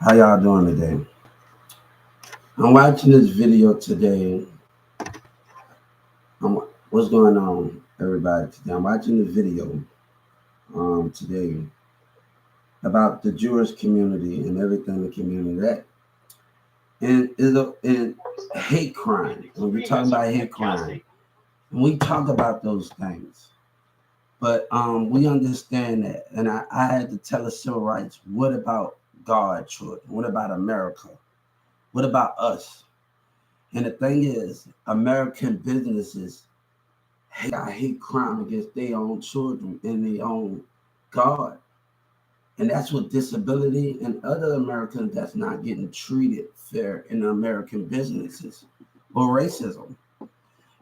How y'all doing today? I'm watching this video today. What's going on, everybody? Today I'm watching the video today about the Jewish community and everything the community that and hate crime. When we talk about hate crime, and we talk about those things, but we understand that. And I had to tell the civil rights. What about God, children? What about America? What about us? And the thing is, American businesses hate crime against their own children and their own God. And that's what disability and other Americans that's not getting treated fair in American businesses or racism.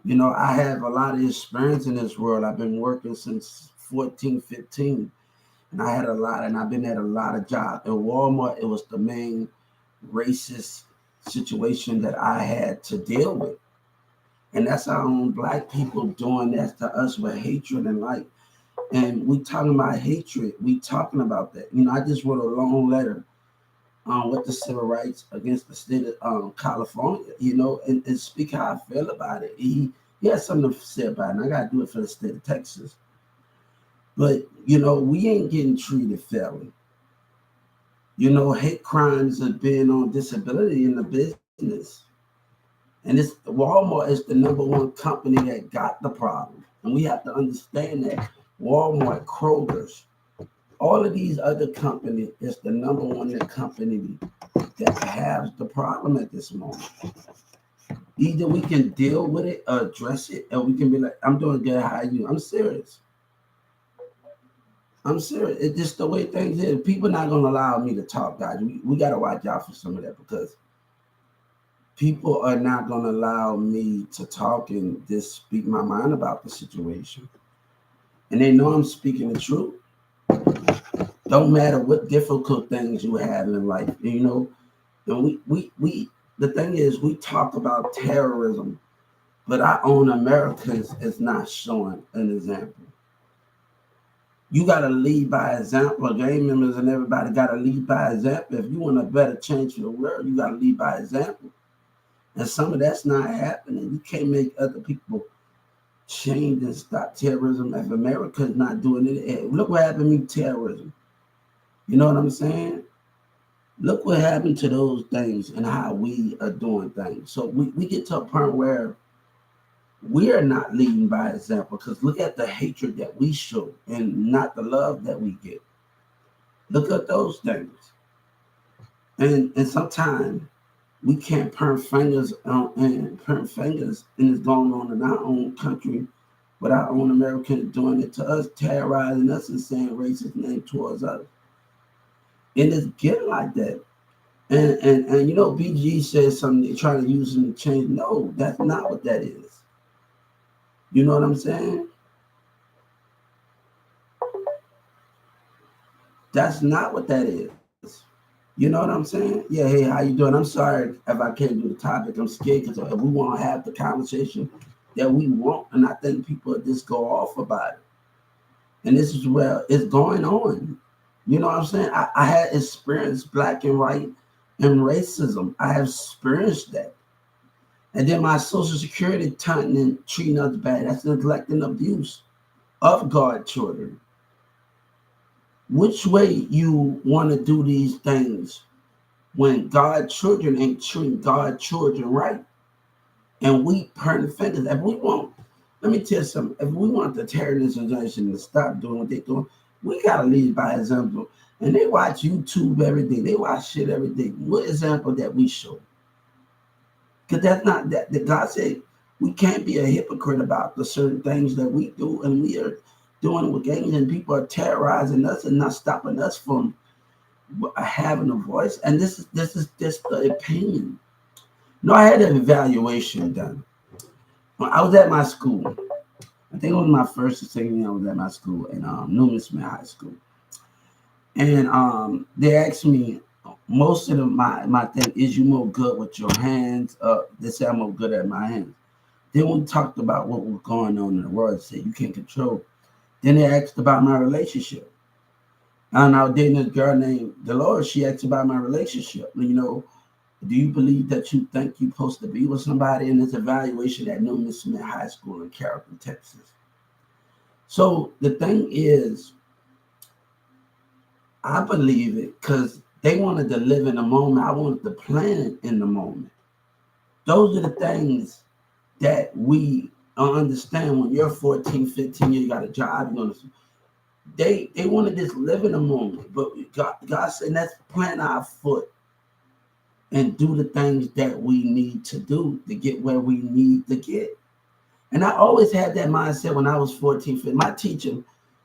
You know, I have a lot of experience in this world. I've been working since 14, 15, and I had a lot, and I've been at a lot of jobs. In Walmart, it was the main racist situation that I had to deal with. And that's our own black people doing that to us with hatred and like. And we talking about hatred. We talking about that. You know, I just wrote a long letter with the civil rights against the state of California, you know, and speak how I feel about it. He has something to say about it, and I got to do it for the state of Texas. But, you know, we ain't getting treated fairly. You know, hate crimes are being on disability in the business. And it's Walmart is the number one company that got the problem. And we have to understand that Walmart, Kroger's, all of these other companies is the number one company that has the problem at this moment. Either we can deal with it or address it, or we can be like, I'm doing good, how are you? I'm serious. I'm serious. It's just the way things is. People not gonna allow me to talk, guys. We gotta watch out for some of that because people are not going to allow me to talk and just speak my mind about the situation. And they know I'm speaking the truth. Don't matter what difficult things you have in life, you know. And we the thing is, we talk about terrorism, but our own Americans is not showing an example. You got to lead by example. Gang members and everybody got to lead by example. If you want a better change for the world, you got to lead by example. And some of that's not happening. You can't make other people change and stop terrorism if America's not doing it. Look what happened to terrorism. You know what I'm saying? Look what happened to those things and how we are doing things. So we get to a point where we are not leading by example because look at the hatred that we show and not the love that we get. Look at those things. And sometimes we can't point fingers, and it's going on in our own country with our own Americans doing it to us, terrorizing us and saying racist names towards us. And it's getting like that. And you know, BG says something, they're trying to use them to change. No, that's not what that is. You know what I'm saying? That's not what that is. You know what I'm saying? Yeah, hey, how you doing? I'm sorry if I can't do the topic. I'm scared because we won't have the conversation that we want, and I think people just go off about it. And this is where it's going on. You know what I'm saying? I had experienced black and white and racism. I have experienced that. And then my social security taunting and treating us bad. That's neglect and abuse of God children. Which way you want to do these things when God children ain't treating God children right? And we turn fingers. If we want, let me tell you something. If we want the terrorist organization to stop doing what they're doing, we gotta lead by example. And they watch YouTube every day. They watch shit every day. What example that we show? Because that's not that God said we can't be a hypocrite about the certain things that we do, and we are doing it with gangs, and people are terrorizing us and not stopping us from having a voice. And this is just the opinion. No, I had an evaluation done. When I was at my school. I think it was my first or second year I was at my school in Newman Smith High School. And they asked me, most of my thing is you more good with your hands. They said I'm more good at my hands. Then we talked about what was going on in the world. They said you can't control. Then they asked about my relationship. And I was dating this girl named Dolores. She asked about my relationship. Do you believe that you think you're supposed to be with somebody in this evaluation at Newman Smith High School in Carrollton, Texas? So the thing is, I believe it because they wanted to live in the moment. I wanted to plan in the moment. Those are the things that we understand when you're 14, 15 years, you got a job, they want to just live in the moment. But God said, let's plant our foot and do the things that we need to do to get where we need to get. And I always had that mindset when I was 14, 15. My teacher,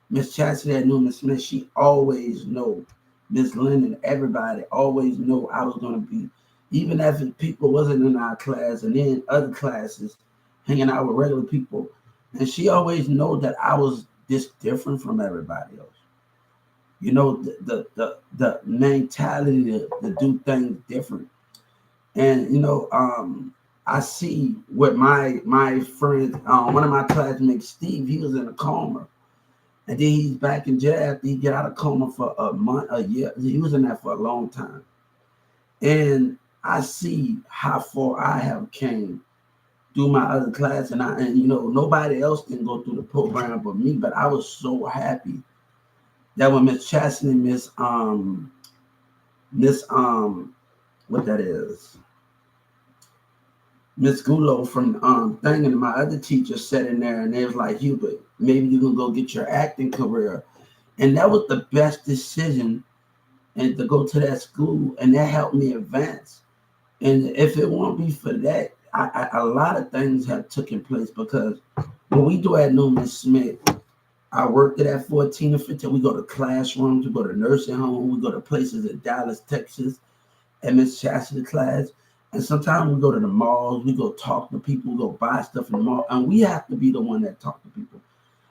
Miss Chastity at Newman Smith, she always know, Miss Lennon, everybody always know I was going to be, even if people wasn't in our class and then other classes, hanging out with regular people. And she always know that I was just different from everybody else. The mentality to do things different. And I see what my friend, one of my classmates, Steve, he was in a coma, and then he's back in jail after he get out of coma for a month, a year. He was in that for a long time, and I see how far I have came through my other class, and nobody else can go through the program but me. But I was so happy that when Miss Chastity, Miss what that is. Miss Gulo from thing and my other teacher sat in there and they was like, Hubert, maybe you can go get your acting career. And that was the best decision, and to go to that school, and that helped me advance. And if it won't be for that, a lot of things have taken place, because when we do at Newman Smith, I worked at 14 or 15. We go to classrooms, we go to nursing homes, we go to places in Dallas, Texas, and Miss Chastity class. And sometimes we go to the malls, we go talk to people, we go buy stuff in the mall, and we have to be the one that talk to people.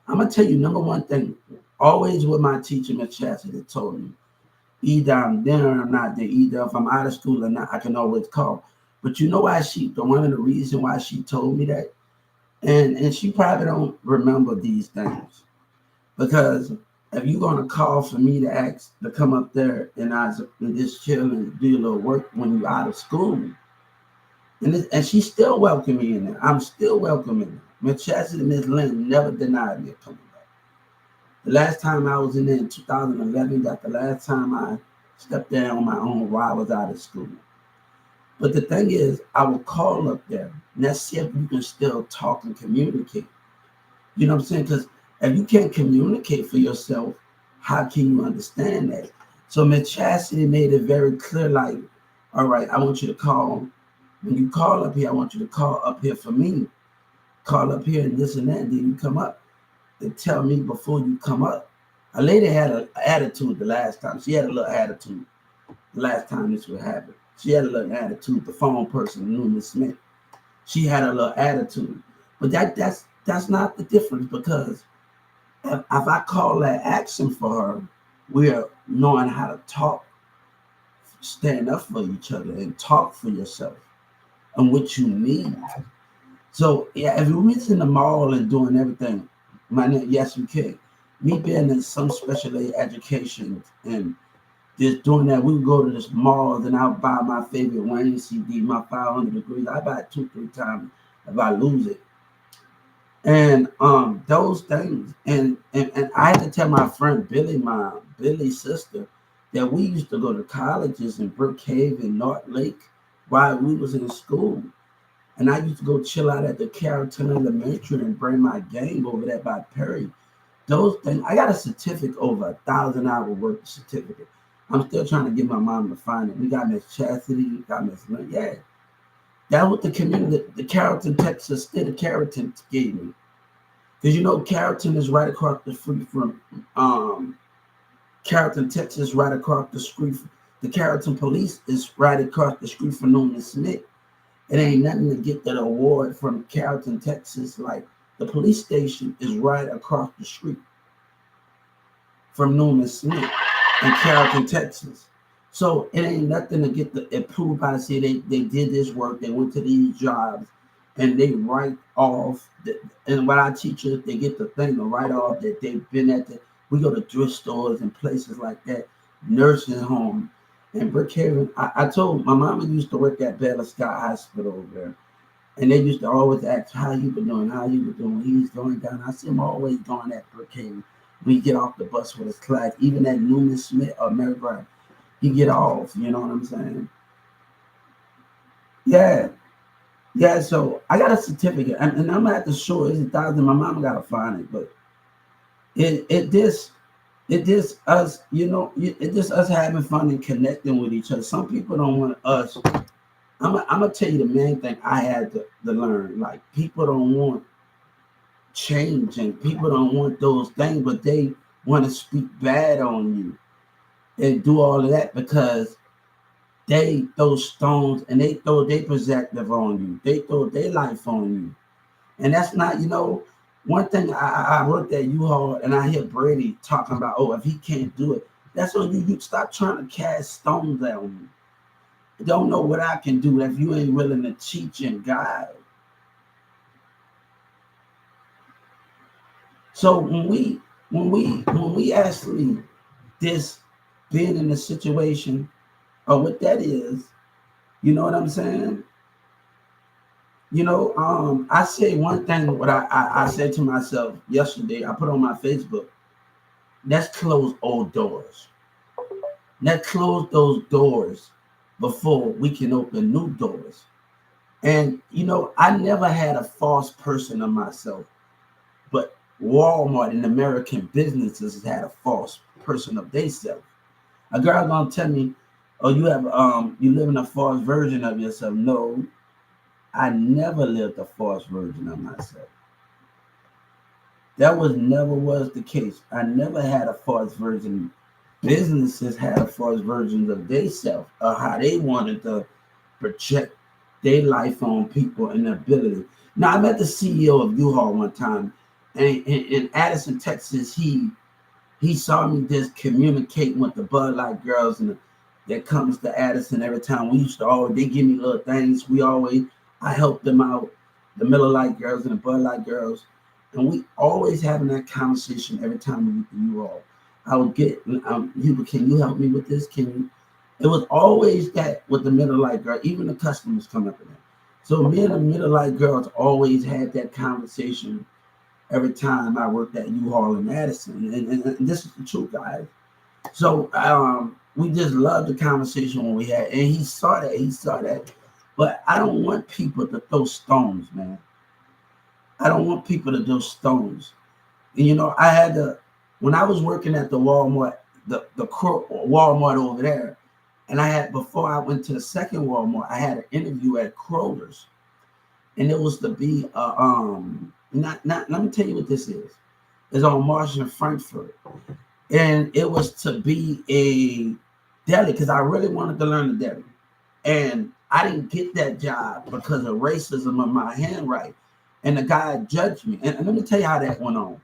I'm gonna tell you, number one thing, always what my teacher, Miss Chastity, told me, either I'm there or I'm not there, either if I'm out of school or not, I can always call. But you know why one of the reasons why she told me that, and she probably don't remember these things, because if you're gonna call for me to ask to come up there and just chill and do a little work when you're out of school, and she still welcome me in there. I'm still welcoming her. Miss Chastity and Miss Lynn never denied me coming back. The last time I was in there in 2011, got the last time I stepped there on my own while I was out of school. But the thing is, I will call up there and let's see if you can still talk and communicate. You know what I'm saying? Because if you can't communicate for yourself, how can you understand that? So Miss Chastity made it very clear, like, all right, I want you to call. When you call up here, I want you to call up here for me. Call up here and this and that, and then you come up and tell me before you come up. A lady had an attitude the last time. She had a little attitude the last time this would happen. She had a little attitude. The phone person, Newman Smith, she had a little attitude. But that's not the difference, because if I call that action for her, we're knowing how to talk, stand up for each other, and talk for yourself and what you need. So yeah, if we was in the mall and doing everything, yes, we can. Me being in some special ed education and just doing that, we would go to this mall and I'll buy my favorite Wayne CD, my 500 degrees. I buy it 2-3 times if I lose it. And those things, and I had to tell my friend Billy, my Billy's sister, that we used to go to colleges in Brookhaven, North Lake, while we was in school. And I used to go chill out at the Carrollton Elementary and bring my game over there by Perry. Those things, I got a certificate, over 1,000 hour worth certificate. I'm still trying to get my mom to find it. We got Miss Chastity, we got Miss Lynn. Yeah. That's what the community, the Carrollton, Texas state of Carrollton gave me. Because Carrollton is right across the street from Carrollton, Texas, right across the street. The Carrollton Police is right across the street from Newman Smith. It ain't nothing to get that award from Carrollton, Texas. Like, the police station is right across the street from Newman Smith in Carrollton, Texas. So it ain't nothing to get the approved by the city. They did this work. They went to these jobs and they write off. And what I teach you, they get the thing to write off that they've been at We go to thrift stores and places like that, nursing home. And Brookhaven, I told my mama used to work at Baylor Scott Hospital over there. And they used to always ask, how you been doing? How you been doing? He's going down. I see him always going at Brookhaven. We get off the bus with his class, even at Newman Smith or Americn, he get off. You know what I'm saying? Yeah. Yeah, so I got a certificate, and I'm at the show. It's 1,000. My mama gotta find it, but it this us, it just us having fun and connecting with each other. Some people don't want us. I'm gonna tell you the main thing I had to learn. Like, people don't want change, and people don't want those things, but they want to speak bad on you and do all of that because they throw stones and they throw their perspective on you. They throw their life on you. And that's not, one thing I worked at U-Haul and I hear Brady talking about, oh, if he can't do it, that's on you. You stop trying to cast stones at me. Don't know what I can do if you ain't willing to teach and guide. So when we actually this being in a situation or what that is, you know what I'm saying? I say one thing. What I said to myself yesterday, I put on my Facebook. Let's close old doors. Let's close those doors before we can open new doors. And I never had a false person of myself, but Walmart and American businesses had a false person of themselves. A girl gonna tell me, "Oh, you live in a false version of yourself." No, I never lived a false version of myself. That never was the case. I never had a false version. Businesses had a false version of themselves, of how they wanted to project their life on people and their ability. Now, I met the CEO of U-Haul one time, and in Addison, Texas, he saw me just communicating with the Bud Light girls, and that comes to Addison every time. We used to always, they give me little things. I helped them out, the Miller Lite girls and the Bud Light girls, and we always having that conversation every time we were all. I would get, can you help me with this? Can you? It was always that with the Miller Lite girl, even the customers come up with that. So me and the Miller Lite girls always had that conversation every time I worked at U-Haul in Addison, and this is the truth, guys. So we just loved the conversation when we had, and he saw that. He saw that. But I don't want people to throw stones, man. I don't want people to throw stones. And, I had to, when I was working at the Walmart, Walmart over there, and before I went to the second Walmart, I had an interview at Kroger's, and it was to be let me tell you what this is. It's on Marsh and Frankfurt, and it was to be a deli because I really wanted to learn the deli, and I didn't get that job because of racism of my handwriting, and the guy judged me. And let me tell you how that went on.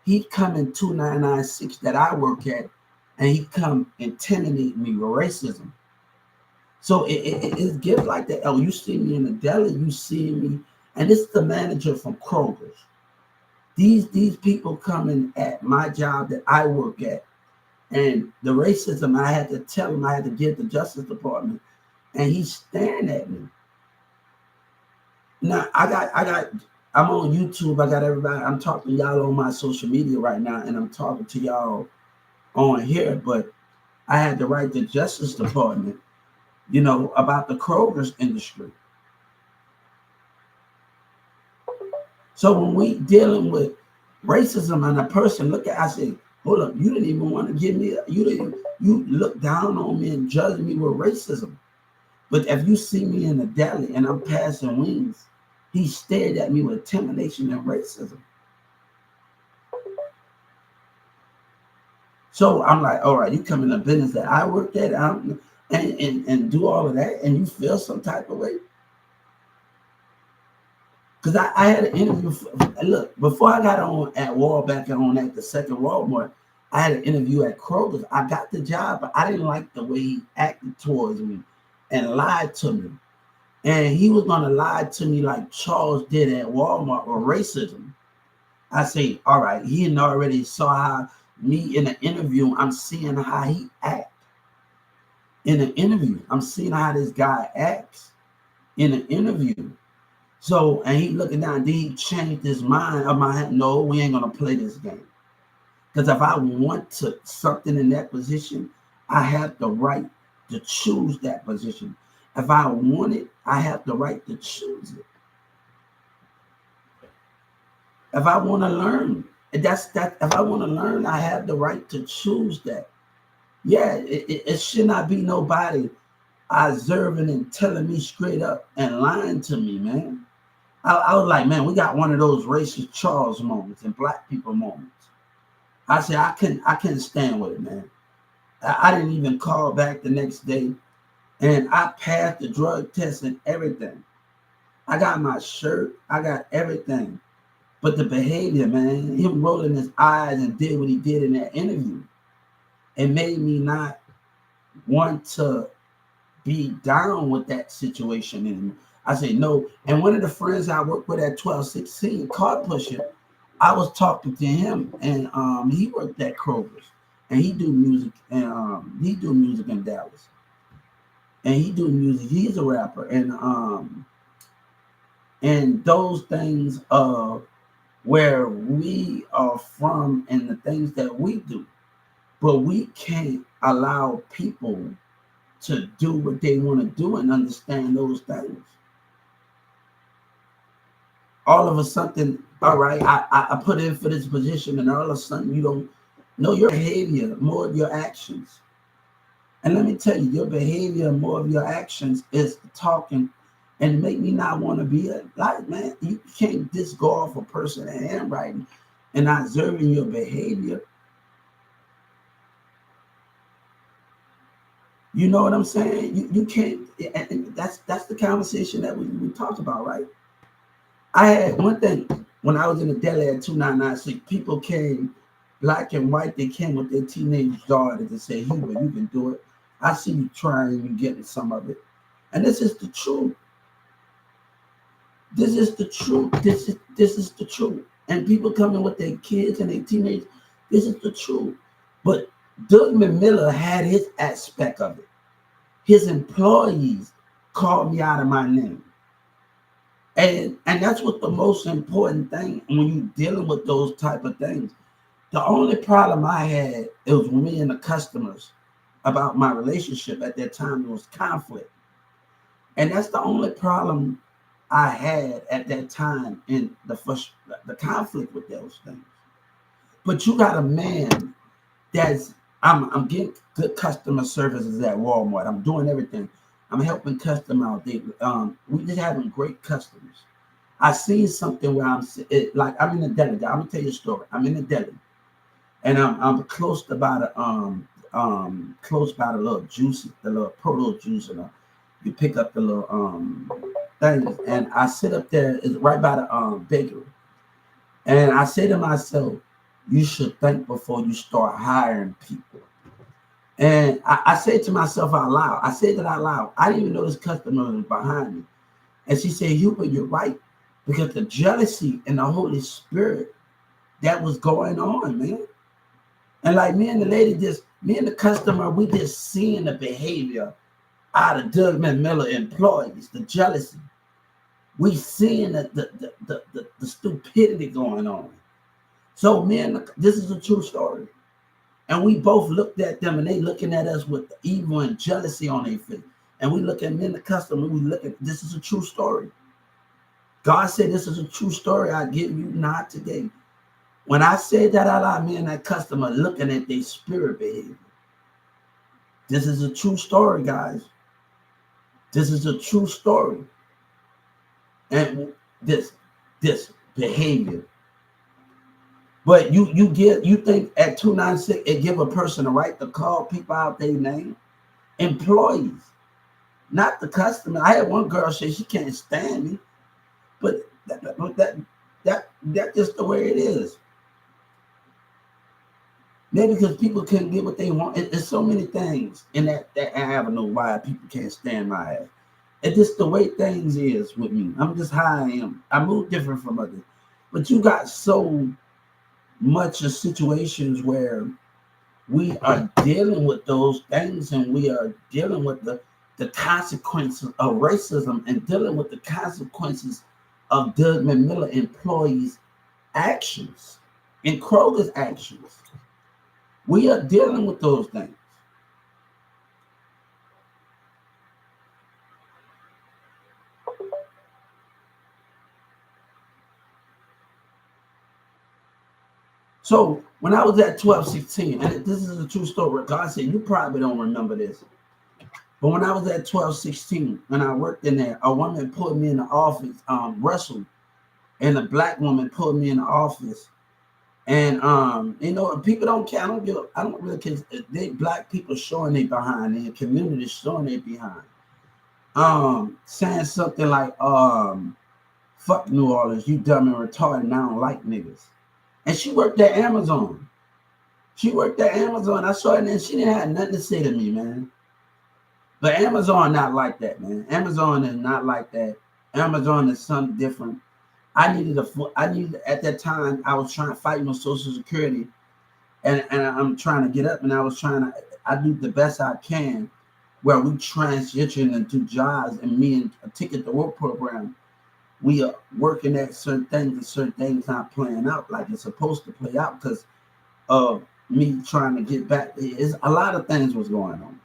He'd come in 2996 that I work at, and he'd come intimidate me with racism. So it's gift like that. Oh, you see me in the deli, you see me, and it's the manager from Kroger's. These people coming at my job that I work at, and the racism I had to tell him, I had to give the Justice Department, and he's staring at me. Now I'm on YouTube. I got everybody. I'm talking to y'all on my social media right now, and I'm talking to y'all on here. But I had to write the Justice Department, about the Kroger's industry. So when we dealing with racism and a person I say, hold up, you didn't even want to give me, you look down on me and judge me with racism. But if you see me in the deli and I'm passing wings, he stared at me with intimidation and racism. So I'm like, all right, you come in a business that I worked at and do all of that, and you feel some type of way. Because I had an interview. Look, before I got on at back on at the second Walmart, I had an interview at Kroger's. I got the job, but I didn't like the way he acted towards me and lied to me. And he was going to lie to me like Charles did at Walmart with racism. I say, all right, he already saw how me in an interview, I'm seeing how he act in an interview. I'm seeing how this guy acts in an interview. So, and he looking down, then he changed his mind of my head. No, we ain't gonna play this game. Because if I want to something in that position, I have the right to choose that position. If I want it, I have the right to choose it. If I want to learn, that's that. If I want to learn, I have the right to choose that. Yeah, it should not be nobody observing and telling me straight up and lying to me, man. I was like, man, we got one of those racist Charles moments and black people moments. I said, I couldn't stand with it, man. I didn't even call back the next day, and I passed the drug test and everything. I got my shirt, I got everything. But the behavior, man, him rolling his eyes and did what he did in that interview, it made me not want to be down with that situation anymore. I say no. And one of the friends I worked with at 1216, Card Pusher, I was talking to him, and he worked at Kroger's, and he do music, and he do music in Dallas, and he do music. He's a rapper, and those things of where we are from and the things that we do, but we can't allow people to do what they want to do and understand those things. All of a sudden, all right, I put in for this position, and all of a sudden you don't know your behavior, more of your actions. And let me tell you, your behavior, more of your actions is talking and make me not want to be a like, man, you can't just go off a person handwriting and observing your behavior. You know what I'm saying? You can't, and that's the conversation that we talked about, right? I had one thing when I was in the deli at 2996, people came, black and white, they came with their teenage daughter to say, Huber, you can do it. I see you trying, you getting some of it. And this is the truth. This is the truth. This is the truth. And people coming with their kids and their teenagers, this is the truth. But Doug Miller had his aspect of it. His employees called me out of my name. And that's what the most important thing when you're dealing with those type of things. The only problem I had, it was with me and the customers about my relationship at that time. It was conflict. And that's the only problem I had at that time in the conflict with those things. But you got a man that's I'm getting good customer services at Walmart. I'm doing everything. I'm helping customers out. We just having great customers. I seen something where like I'm in the deli. I'm gonna tell you a story. I'm in the deli, and I'm close to about close by the little juice, the little proto juice, and you pick up the little things, and I sit up there. It's right by the bakery, and I say to myself, you should think before you start hiring people. And I say to myself out loud, I say that out loud. I didn't even know this customer was behind me. And she said, Hubert, you're right. Because the jealousy and the Holy Spirit that was going on, man. And like me and the lady me and the customer, we just seeing the behavior out of Doug Miller employees, the jealousy. We seeing the stupidity going on. So this is a true story. And we both looked at them, and they looking at us with evil and jealousy on their face. And we look at me and the customer, we look at, this is a true story. God said, this is a true story I give you not today. When I said that out loud, me and that customer looking at their spirit behavior. This is a true story, guys. This is a true story. And this behavior. But you think at 296 it give a person a right to call people out their name? Employees, not the customer. I had one girl say she can't stand me, but that's just the way it is. Maybe because people couldn't get what they want. There's so many things in that avenue why people can't stand my ass. It's just the way things is with me. I'm just how I am. I move different from others. But you got so much of situations where we are dealing with those things, and we are dealing with the consequences of racism, and dealing with the consequences of Doug McMillan employees' actions and Kroger's actions. We are dealing with those things. So when I was at 1216, and this is a true story, God said, you probably don't remember this, but when I was at 1216, when I worked in there, a woman put me in the office, wrestled, and a black woman put me in the office. And people don't care. I don't really care. They black people showing they behind, and the community showing they behind. Saying something like, fuck New Orleans, you dumb and retarded, and I don't like niggas. And she worked at Amazon. I saw it, and she didn't have nothing to say to me, man. But Amazon not like that, man. Amazon is not like that. Amazon is something different. I needed at that time, I was trying to fight my Social Security, and I'm trying to get up, and I do the best I can where we transition into jobs, and me and a Ticket to Work program, we are working at certain things, and certain things not playing out like it's supposed to play out because of me trying to get back. It's a lot of things was going on.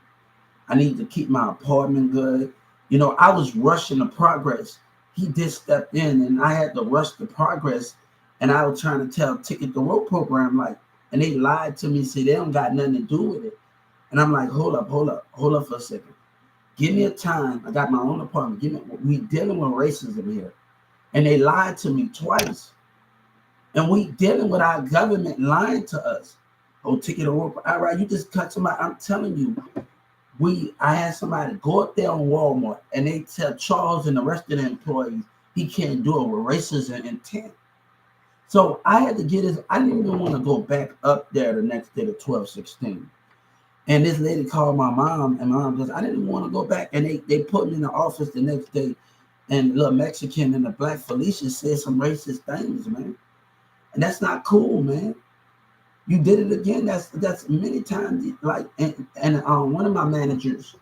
I need to keep my apartment good. I was rushing the progress. He just stepped in, and I had to rush the progress. And I was trying to tell Ticket to Work program, and they lied to me, say they don't got nothing to do with it. And I'm like, hold up for a second. Give me a time. I got my own apartment. We dealing with racism here. And they lied to me twice. And we dealing with our government lying to us. Oh, Ticket to Work. All right, you just cut somebody. I'm telling you. I had somebody go up there on Walmart, and they tell Charles and the rest of the employees he can't do it with racism intent. So I had to get his. I didn't even want to go back up there the next day to 1216. And this lady called my mom, and my mom goes, I didn't want to go back. And they put me in the office the next day, and the Mexican and the black Felicia said some racist things, man. And that's not cool, man. You did it again. That's many times. And one of my managers,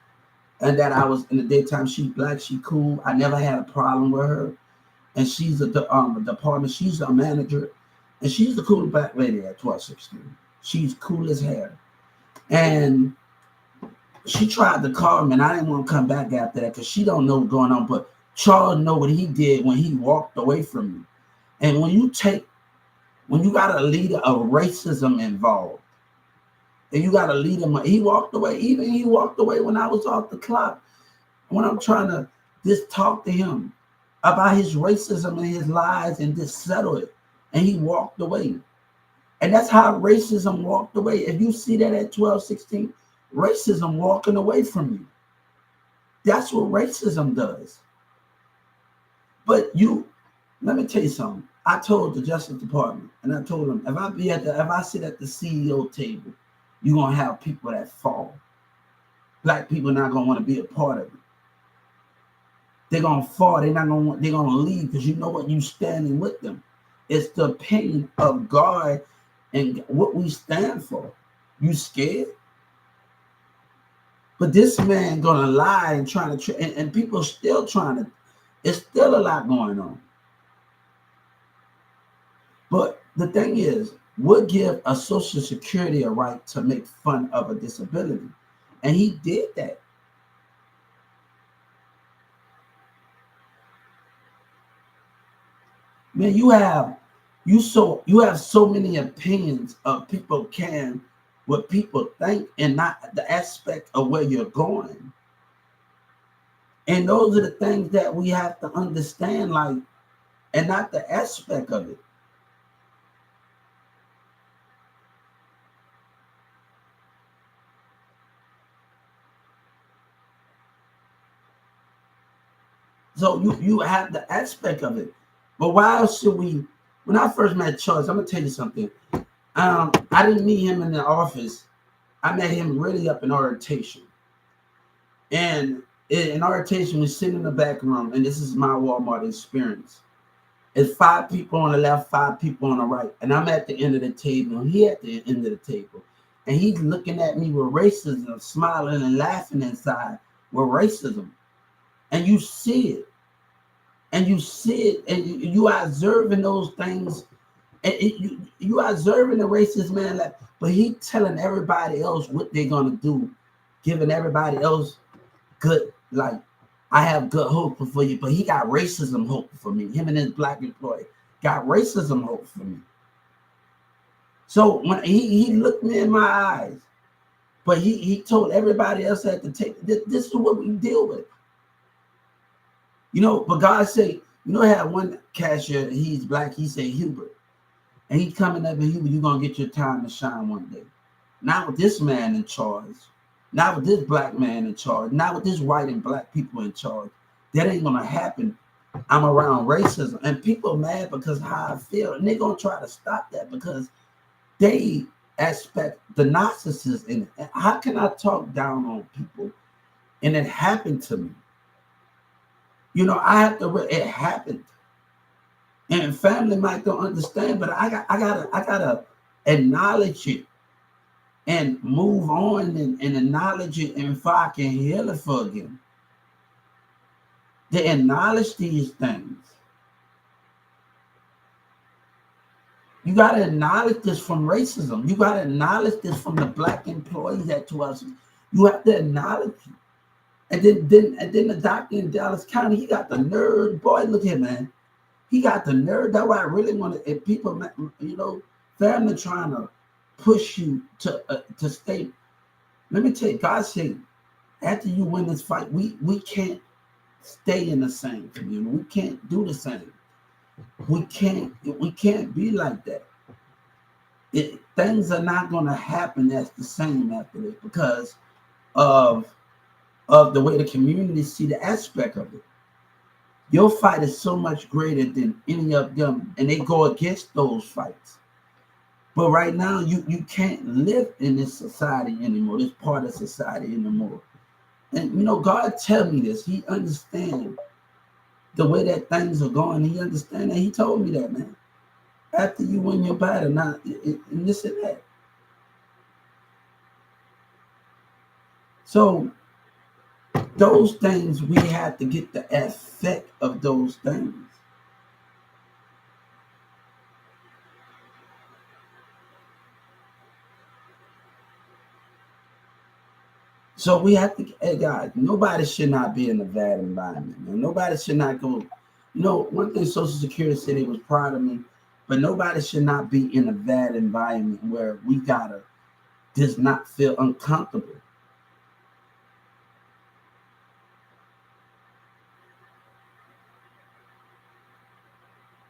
and that I was in the daytime. She black. She cool. I never had a problem with her. And she's a department. She's a manager, and she's the cool black lady at 1216. She's cool as hell. And she tried to call me, and I didn't want to come back after that because she don't know what's going on. But Charles know what he did when he walked away from me. And when you got a leader of racism involved, and you got a leader, he walked away. Even he walked away when I was off the clock. When I'm trying to just talk to him about his racism and his lies and just settle it, and he walked away. And that's how racism walked away. If you see that at 1216, racism walking away from you. That's what racism does. But let me tell you something. I told the Justice Department, and I told them, if I sit at the CEO table, you're gonna have people that fall. Black people not gonna want to be a part of it. They're gonna fall. They're gonna leave because you know what? You standing with them. It's the opinion of God and what we stand for. You scared? But this man gonna lie and trying to, and people still trying to. It's still a lot going on. But the thing is, would give a Social Security a right to make fun of a disability, and he did that. Man, you have so many opinions of people can what people think and not the aspect of where you're going. And those are the things that we have to understand, and not the aspect of it. So you have the aspect of it. But why else should we? When I first met Charles, I'm gonna tell you something. I didn't meet him in the office. I met him really up in orientation. And in orientation, we sit in the back room, and this is my Walmart experience. It's 5 people on the left, 5 people on the right, and I'm at the end of the table, and he at the end of the table, and he's looking at me with racism, smiling and laughing inside with racism, and you see it, and you are observing those things, and you are observing the racist man, like, but he telling everybody else what they're gonna do, giving everybody else good, like, I have good hope for you, but he got racism hope for me. Him and his black employee got racism hope for me. So when he looked me in my eyes, but he told everybody else at the table, this is what we deal with. But God said, I had one cashier, he's black, he said, Hubert. And he's coming up, and Hubert, you're going to get your time to shine one day. Not with this man in charge. Not with this black man in charge. Not with this white and black people in charge. That ain't going to happen. I'm around racism. And people are mad because of how I feel. And they're going to try to stop that because they expect the narcissist in it. How can I talk down on people? And it happened to me. I have to, it happened. And family might don't understand, but I gotta acknowledge it and move on and acknowledge it, and if I can heal it for again. To acknowledge these things. You gotta acknowledge this from racism. You gotta acknowledge this from the black employees that to us. You have to acknowledge it. And then the doctor in Dallas County, he got the nerve. Boy, look here, man. He got the nerve. That's why I really want to. If people, family trying to push you to stay. Let me tell you, God said, after you win this fight, we can't stay in the same community. We can't do the same. We can't be like that. Things are not going to happen that's the same after this because of the way the community see the aspect of it. Your fight is so much greater than any of them, and they go against those fights. But right now, you can't live in this society anymore, this part of society anymore. And God tell me this. He understands the way that things are going. He understands that. He told me that, man. After you win your battle, now and this and that. So those things, we have to get the effect of those things. So we have to, hey guys, nobody should not be in a bad environment, man. Nobody should not go, one thing Social Security said, it was proud of me, but nobody should not be in a bad environment where we gotta just not feel uncomfortable.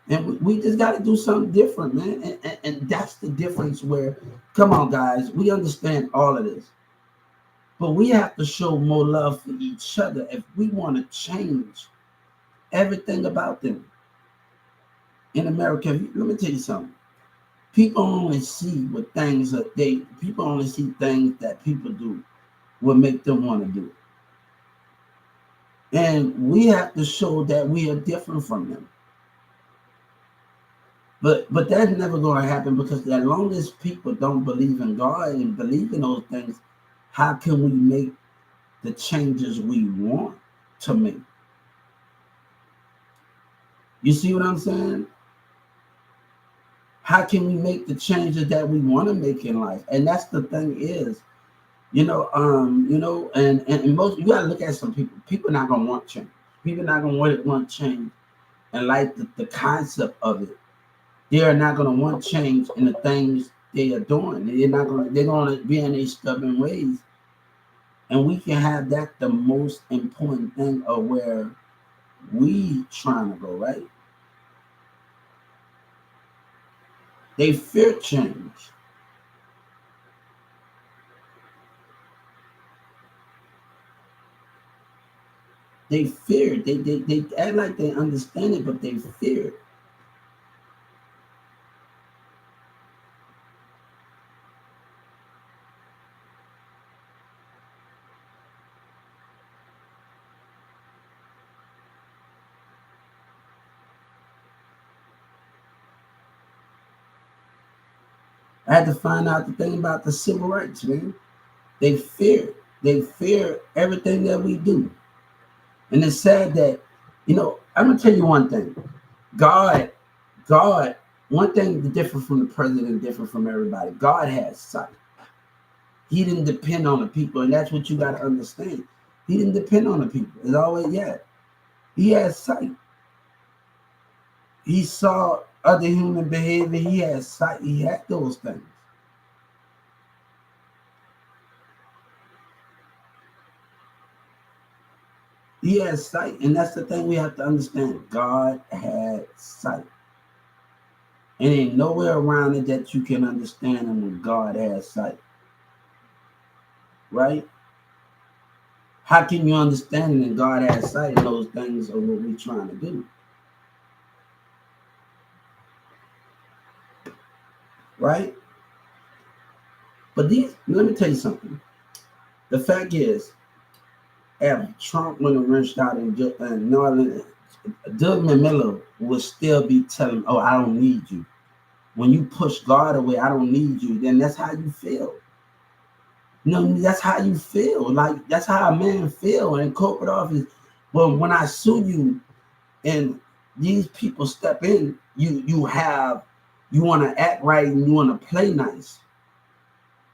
And we just got to do something different, man. And that's the difference where, come on, guys, we understand all of this. But we have to show more love for each other if we want to change everything about them. In America, let me tell you something. People only see what things that people only see things that people do will make them want to do it. And we have to show that we are different from them. But that's never going to happen because as long as people don't believe in God and believe in those things, how can we make the changes we want to make? You see what I'm saying? How can we make the changes that we want to make in life? And that's the thing is, and most, you gotta look at some people. People not gonna want change. People not gonna want change and like the concept of it. They are not gonna want change in the things they are doing. They're gonna be in their stubborn ways. And we can have that the most important thing of where we trying to go, right? They fear change. They fear it. They act like they understand it, but they fear it. I had to find out the thing about the civil rights, man. They fear. They fear everything that we do. And it's sad that, I'm gonna tell you one thing. God, God, one thing different from the president, different from everybody. God has sight. He didn't depend on the people, and that's what you got to understand. He didn't depend on the people. It's always He has sight. He saw other human behavior. He has sight. He had those things. He has sight, and that's the thing we have to understand. God had sight. And ain't nowhere around it that you can understand him when God has sight. Right? How can you understand it and God has sight and those things are what we're trying to do? Right? But let me tell you something. The fact is, if Trump went and wrenched out in Northern, Doug Miller would still be telling, oh, I don't need you. When you push God away, I don't need you, then that's how you feel. That's how you feel. Like, that's how a man feel in corporate office. Well, when I sue you and these people step in, you want to act right and you want to play nice.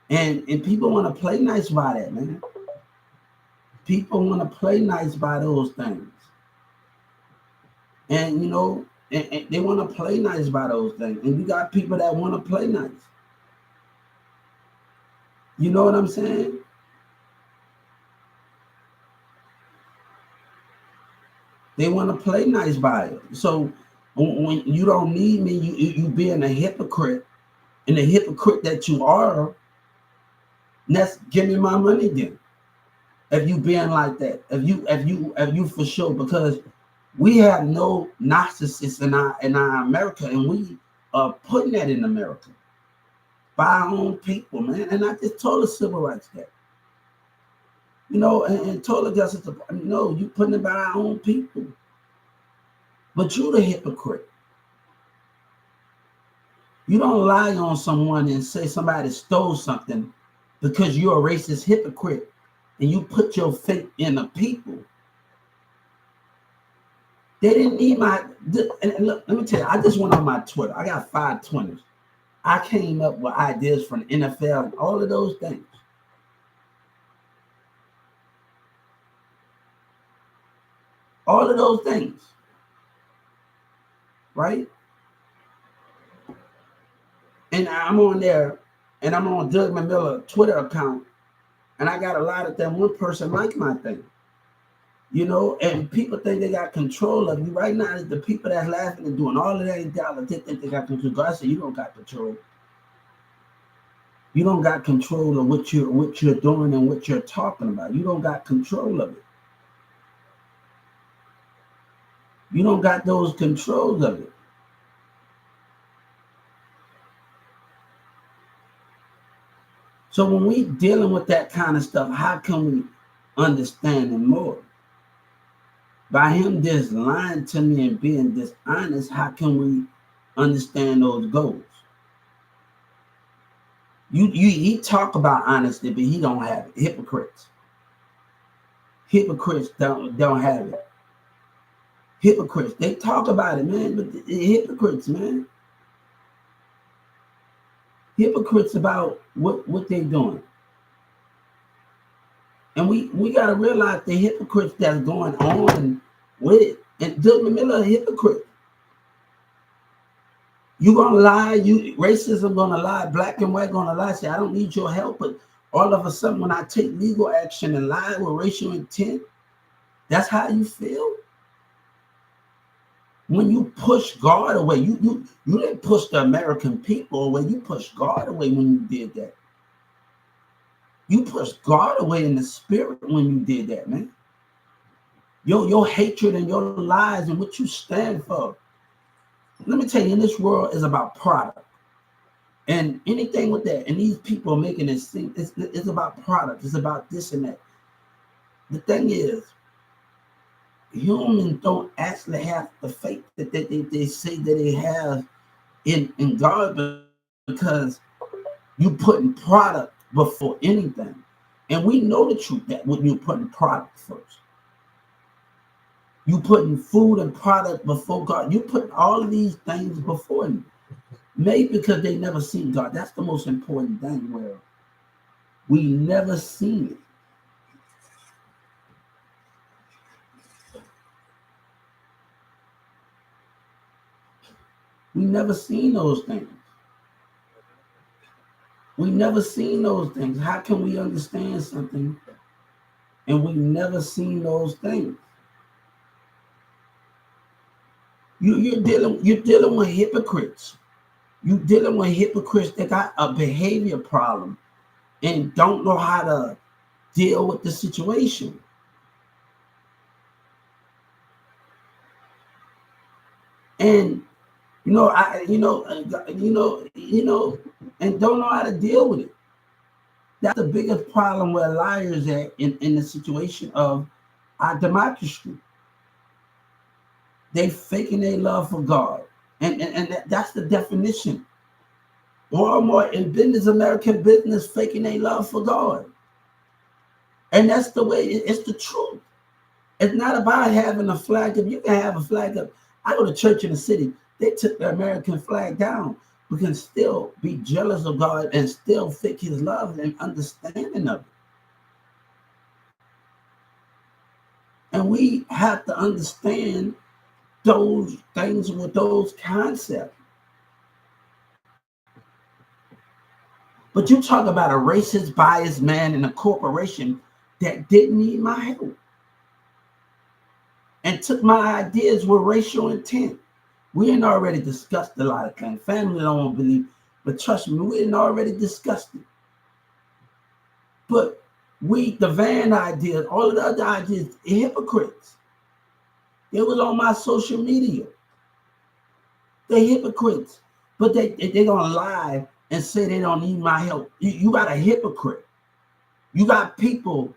And people want to play nice by that, man. People want to play nice by those things. And, and they want to play nice by those things. And you got people that want to play nice. You know what I'm saying? They want to play nice by it. So when you don't need me, you being a hypocrite, and the hypocrite that you are, let's give me my money then. If you being like that, if you for sure, because we have no narcissists in our America, and we are putting that in America by our own people, man. And I just told the civil rights that, and told the justice, no, you putting it by our own people. But you the hypocrite. You don't lie on someone and say somebody stole something because you're a racist hypocrite and you put your faith in the people. They didn't need and look, let me tell you, I just went on my Twitter. I got 520s. I came up with ideas from the NFL and all of those things. All of those things. Right? And I'm on there, and I'm on Doug Miller Twitter account, and I got a lot of them. One person like my thing. And people think they got control of you. Right now, the people that's laughing and doing all of that, they think they got control. God said, you don't got control. You don't got control of what you're doing and what you're talking about. You don't got control of it. You don't got those controls of it. So when we dealing with that kind of stuff, how can we understand it more? By him just lying to me and being dishonest, how can we understand those goals? He talk about honesty, but he don't have it. Hypocrites don't have it. Hypocrites, they talk about it, man, but the hypocrites, man. Hypocrites about what they doing. And we got to realize the hypocrites that's going on with it. And Doug Miller, a hypocrite. You gonna lie, racism gonna lie, black and white gonna lie, say, I don't need your help. But all of a sudden, when I take legal action and lie with racial intent, that's how you feel? When you push God away, you didn't push the American people away, you pushed God away when you did that. You pushed God away in the spirit when you did that, man. Your hatred and your lies and what you stand for. Let me tell you, in this world is about product. And anything with that, and these people are making it seem it's about product, it's about this and that. The thing is, humans don't actually have the faith that they say that they have in God, because You putting product before anything. And we know the truth that when you're putting product first, you putting food and product before God. You put all of these things before Him. Maybe because they never seen God. That's the most important thing. Where we never seen it. We never seen those things. We never seen those things. How can we understand something and we never seen those things? You're dealing with hypocrites. You're dealing with hypocrites that got a behavior problem and don't know how to deal with the situation. And and don't know how to deal with it. That's the biggest problem where liars at in the situation of our democracy. They faking their love for God. And that's the definition. More and more in business, American business, faking their love for God. And that's the way, it's the truth. It's not about having a flag up. You can have a flag up. I go to church in the city. They took the American flag down. We can still be jealous of God and still fake His love and understanding of it. And we have to understand those things with those concepts. But you talk about a racist, biased man in a corporation that didn't need my help and took my ideas with racial intent. We had already discussed a lot of things. Family don't believe, but trust me, we had already discussed it. But the van ideas, all of the other ideas, hypocrites. It was on my social media. They're hypocrites, but they're gonna lie and say they don't need my help. You got a hypocrite. You got people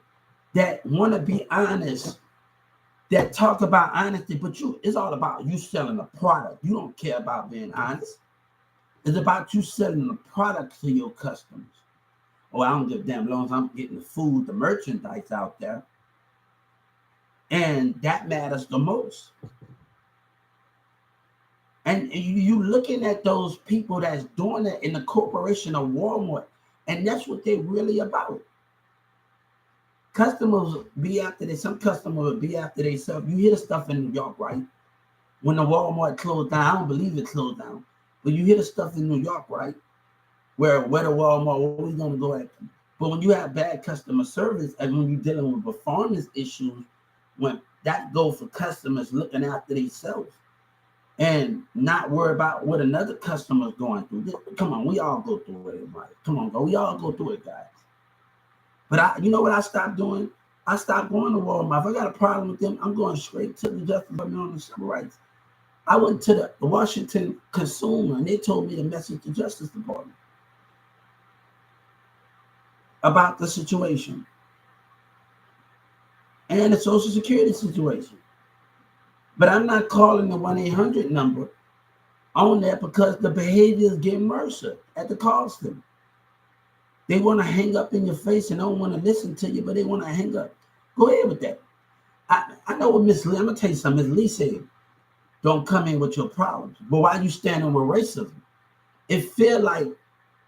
that want to be honest, that talk about honesty, but it's all about you selling a product. You don't care about being honest. It's about you selling a product to your customers. Oh, I don't give a damn, as long as I'm getting the food, the merchandise out there. And that matters the most. And you looking at those people that's doing that in the corporation of Walmart, and that's what they're really about. Customers be after they. Some customers will be after themselves. You hear the stuff in New York, right? When the Walmart closed down, I don't believe it closed down, but you hear the stuff in New York, right? Where the Walmart, where we gonna go at them? But when you have bad customer service and when you're dealing with performance issues, when that goes for customers looking after themselves and not worry about what another customer's going through. Come on, we all go through it, right? Come on, we all go through it, guys. But you know what I stopped doing? I stopped going to Walmart. If I got a problem with them, I'm going straight to the Justice Department on the Civil Rights. I went to the Washington Consumer, and they told me to message the Justice Department about the situation and the Social Security situation. But I'm not calling the 1-800 number on that because the behavior is getting worse at the call center. They want to hang up in your face and don't want to listen to you, but they want to hang up. Go ahead with that. I know what Miss Lee, I'm going to tell you something. Miss Lee said, don't come in with your problems. But why you standing with racism? It feel like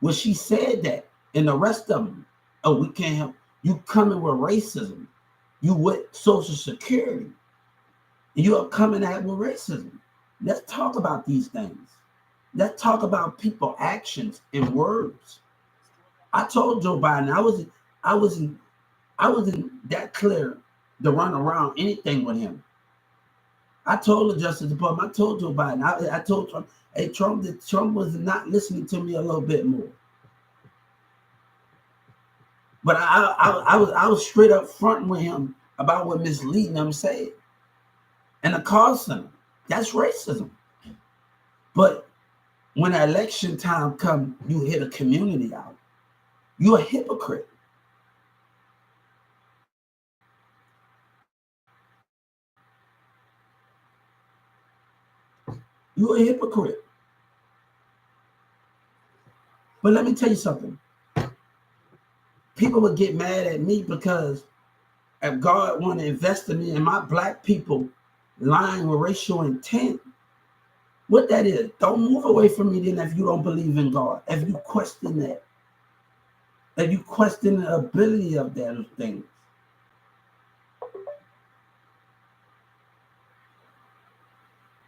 when she said that and the rest of them, oh, we can't help. You coming with racism. You with Social Security. You are coming at with racism. Let's talk about these things. Let's talk about people actions and words. I told Joe Biden I wasn't that clear to run around anything with him. I told the Justice Department, I told Joe Biden, I told Trump, hey, Trump was not listening to me a little bit more. But I was straight up front with him about what Miss Lee and them said. And the call center, that's racism. But when election time comes, you hit a community out. You're a hypocrite. You're a hypocrite. But let me tell you something. People would get mad at me because if God want to invest in me and my black people lying with racial intent, what that is, don't move away from me then if you don't believe in God. If you question that, if you question the ability of those things.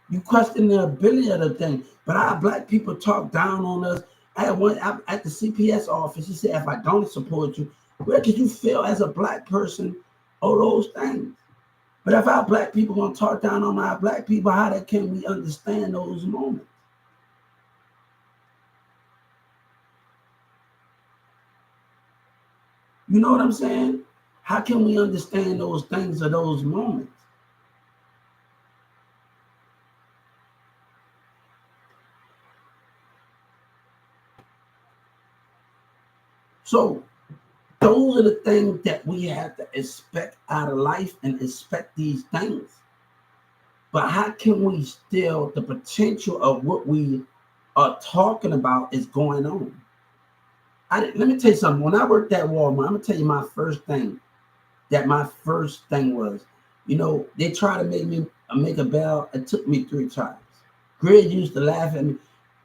You question the ability of the thing. But our black people talk down on us. I had one at the CPS office. He said, if I don't support you, where could you feel as a black person all those things? But if our black people gonna talk down on our black people, how can we understand those moments? You know what I'm saying? How can we understand those things or those moments? So those are the things that we have to expect out of life and expect these things. But how can we still, the potential of what we are talking about is going on? Let me tell you something. When I worked at Walmart, I'm going to tell you my first thing. My first thing was, they tried to make me make a bell. It took me 3 tries. Greg used to laugh at me.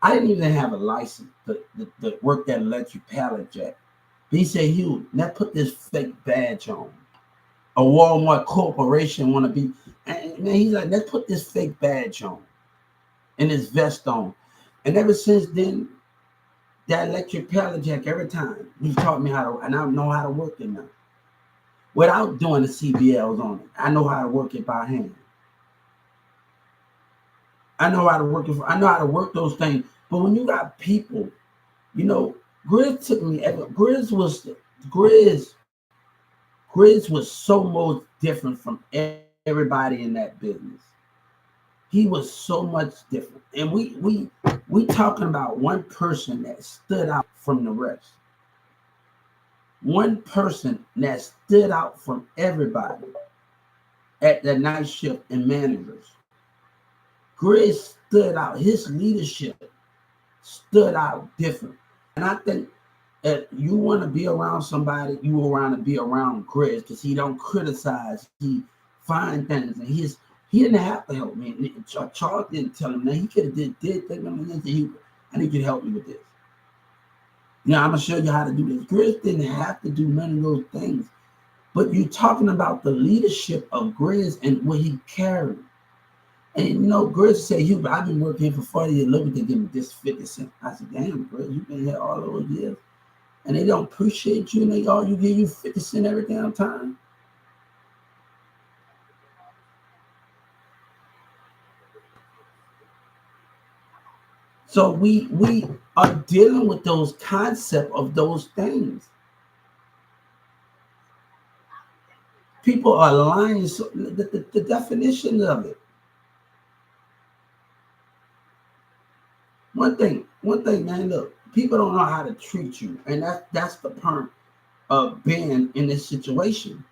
I didn't even have a license to work that electric pallet jack. He said, Hugh, now put this fake badge on. A Walmart corporation want to be, and man, he's like, let's put this fake badge on and this vest on. And ever since then, that electric pallet jack, every time he taught me how to, and I know how to work it now. Without doing the CBLs on it, I know how to work it by hand. I know how to work it. I know how to work those things. But when you got people, Grizz took me. Grizz was so much different from everybody in that business. He was so much different, and we talking about one person that stood out from the rest. One person that stood out from everybody at the night shift and managers. Grizz stood out. His leadership stood out different. And I think if you want to be around somebody, you want to be around Grizz because he don't criticize. He find things, and he didn't have to help me. Charles didn't tell him that. He could have did things. I need you to help me with this. I'm gonna show you how to do this. Grizz didn't have to do none of those things. But you're talking about the leadership of Grizz and what he carried. And Grizz said, Hugh, I've been working here for 40 years. Look at they give me this 50 cents. I said, damn, Grizz, you've been here all those years. And they don't appreciate you, and they all you give you 50 cents every damn time. So we are dealing with those concepts of those things. People are lying. So the definition of it. One thing, man. Look, people don't know how to treat you, and that's the part of being in this situation.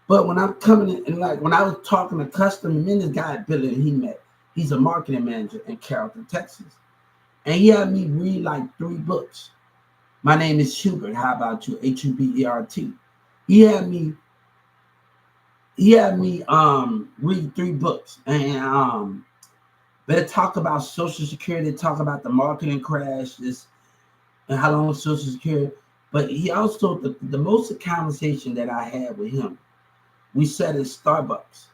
But when I'm coming in, and like when I was talking to customer, me and this guy Billy he met. He's a marketing manager in Carrollton, Texas, and he had me read like 3 books. My name is Hubert. How about you? Hubert. He had me read 3 books, and they talk about Social Security, they talk about the marketing crash, and how long Social Security. But he also the most of the conversation that I had with him, we sat in Starbucks,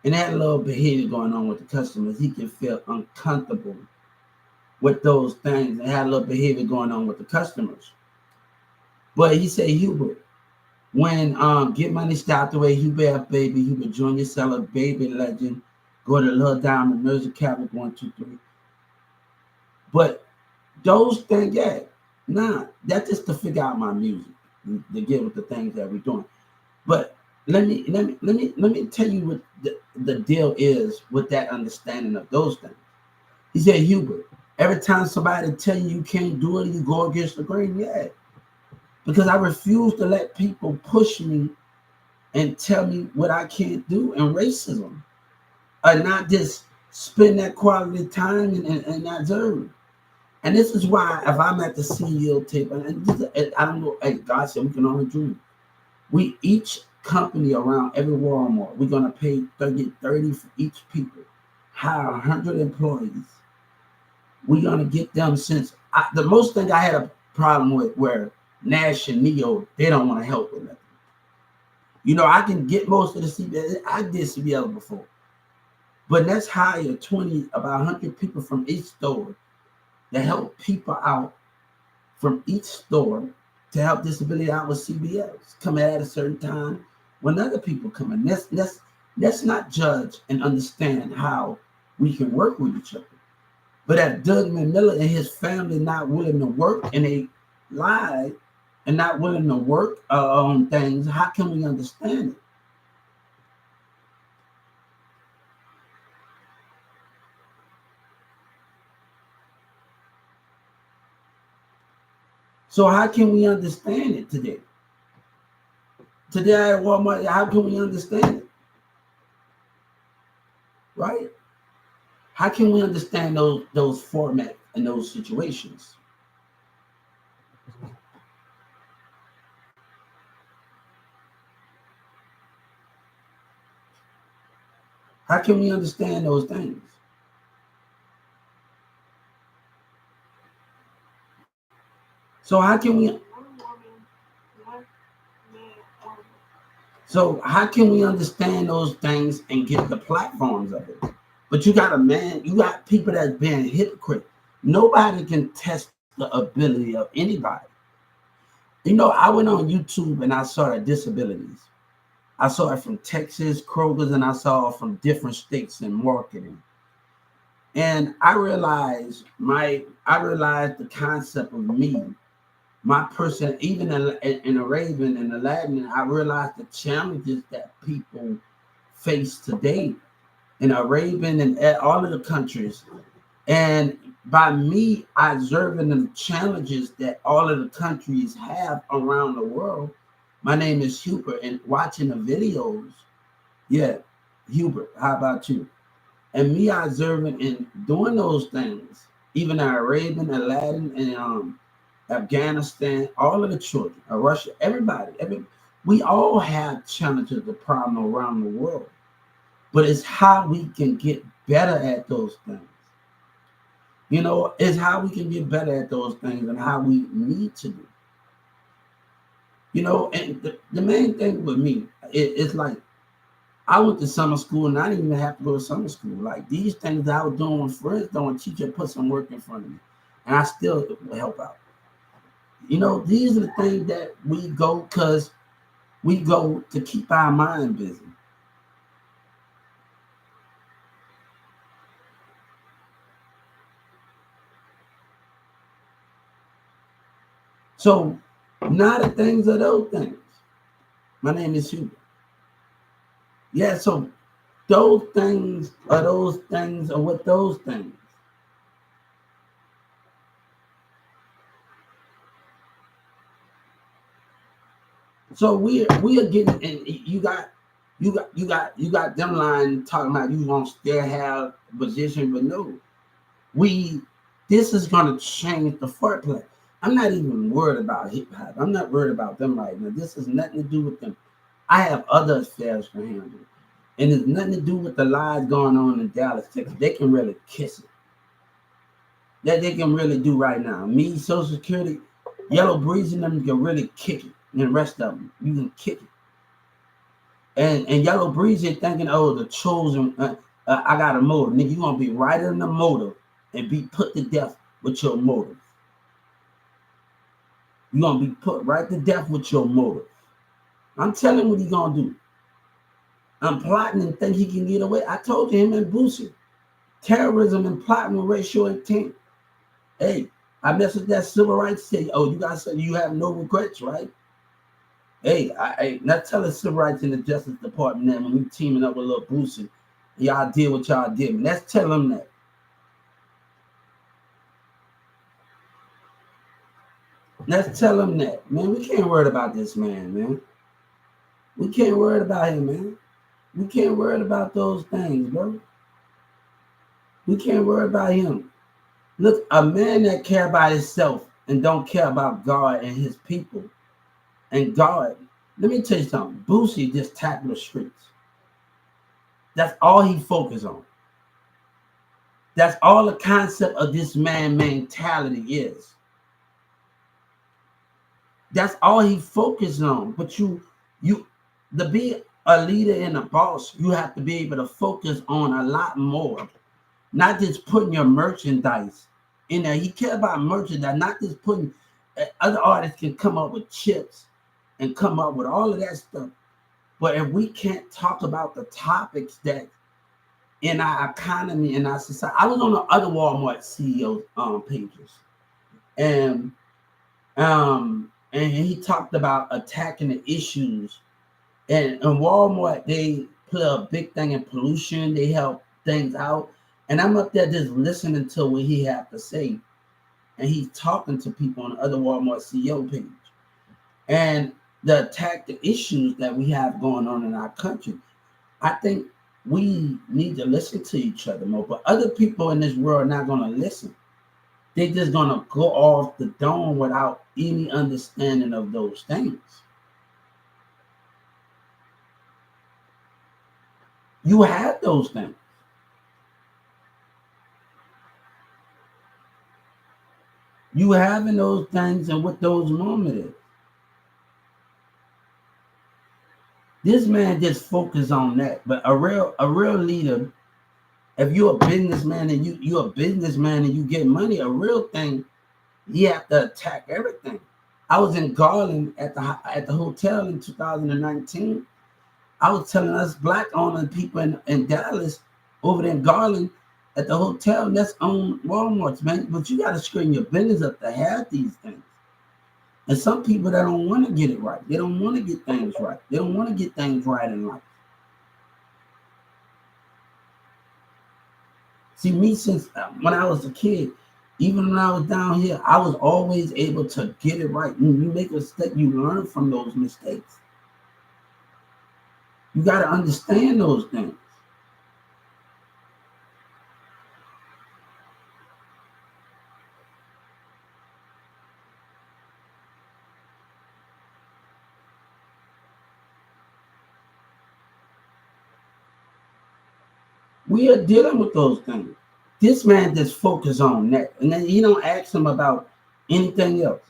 and had a little behavior going on with the customers. He can feel uncomfortable with those things, and had a little behavior going on with the customers. But he said, Hubert, when Get Money stopped away, Hubert baby, Hubert Junior Seller, baby legend, go to Little Diamond, Music Cabinet 1, 2, 3. But those things, that's just to figure out my music, to get with the things that we're doing. But let me tell you what the deal is with that understanding of those things. He said, Hubert, every time somebody tell you can't do it, you go against the grain, because I refuse to let people push me and tell me what I can't do, and racism, or not just spend that quality time and not deserve. And this is why if I'm at the CEO table, I don't know, hey, God said we can only dream. We each company around every Walmart, we're gonna pay 30 for each people. Hire 100 employees. We're gonna get them the most thing I had a problem with where Nash and Neo, they don't want to help with nothing. I can get most of the CBL. I did CBL before. But let's hire about 100 people from each store to help people out from each store to help disability out with CBLs. Come at a certain time when other people come in. Let's not judge and understand how we can work with each other. But if Doug Miller and his family not willing to work and they lie and not willing to work on things, how can we understand it? So how can we understand it today? Today at Walmart, how can we understand it? Right? How can we understand those formats and those situations? How can we understand those things? So how can we understand those things and get the platforms of it? But you got people that's being hypocrite. Nobody can test the ability of anybody. I went on YouTube and I saw the disabilities. I saw it from Texas, Kroger's, and I saw it from different states in marketing. And I realized the concept of me, my person, even in Arabian and Aladdin, I realized the challenges that people face today in Arabian and all of the countries. And by me observing the challenges that all of the countries have around the world, my name is Hubert, and watching the videos, yeah, Hubert, how about you? And me observing and doing those things, even in Arabian, Aladdin, and Afghanistan, all of the children, Russia, everybody, we all have challenges, the problem around the world. But it's how we can get better at those things. It's how we can get better at those things and how we need to do. And the main thing with me, it's like I went to summer school and I didn't even have to go to summer school. Like these things that I was doing with friends, don't teacher put some work in front of me. And I still help out. These are the things that we go because we go to keep our mind busy. So now the things are those things. My name is Hubert. Yeah, so those things are what those things. So we are getting, and you got them line talking about you won't still have position, but no, this is gonna change the foreplay. I'm not even worried about hip hop. I'm not worried about them right now. This has nothing to do with them. I have other affairs to handle. And it's nothing to do with the lies going on in Dallas, Texas. They can really kiss it. That they can really do right now. Me, Social Security, Yellow Breeze, and them can really kick it. And the rest of them, you can kick it. And Yellow Breeze is thinking, oh, the chosen, I got a motive. Nigga, you're going to be right in the motive and be put to death with your motive. You're going to be put right to death with your motive. I'm telling him what he's going to do. I'm plotting and think he can get away. I told you him and Boosie. Terrorism and plotting with racial intent. Hey, I mess with that civil rights say, oh, you guys said you have no regrets, right? Hey, I not telling civil rights in the Justice Department that when we teaming up with little Boosie, y'all did what y'all did. Let's tell them that. Let's tell them that. Man, we can't worry about this man. We can't worry about him, man. We can't worry about those things, bro. We can't worry about him. Look, a man that care about himself and don't care about God and his people and God. Let me tell you something. Boosie just tackle the streets. That's all he focused on. That's all the concept of this man mentality is. That's all he focused on. But you, to be a leader and a boss, you have to be able to focus on a lot more. Not just putting your merchandise in there. He cared about merchandise, not just putting. Other artists can come up with chips and come up with all of that stuff. But if we can't talk about the topics that in our economy, in our society, I was on the other Walmart CEO pages, and and he talked about attacking the issues. And Walmart, they put a big thing in pollution. They help things out, and I'm up there just listening to what he had to say, and he's talking to people on the other Walmart CEO page, and the attack the issues that we have going on in our country. I think we need to listen to each other more, but other people in this world are not going to listen. They're just going to go off the dome without any understanding of those things. You have those things. You having those things and what those moments is. This man just focused on that. But a real leader, if you're a businessman and you're a businessman and you get money, a real thing, you have to attack everything. I was in Garland at the hotel in 2019. I was telling us black owned people in Dallas over there in Garland at the hotel that's on Walmart's, man. But you got to screen your business up to have these things. And some people that don't want to get it right. They don't want to get things right. They don't want to get things right in life. See, me since when I was a kid, even when I was down here, I was always able to get it right. When you make a mistake, you learn from those mistakes. You got to understand those things. We are dealing with those things. This man just focus on that, and then he don't ask him about anything else.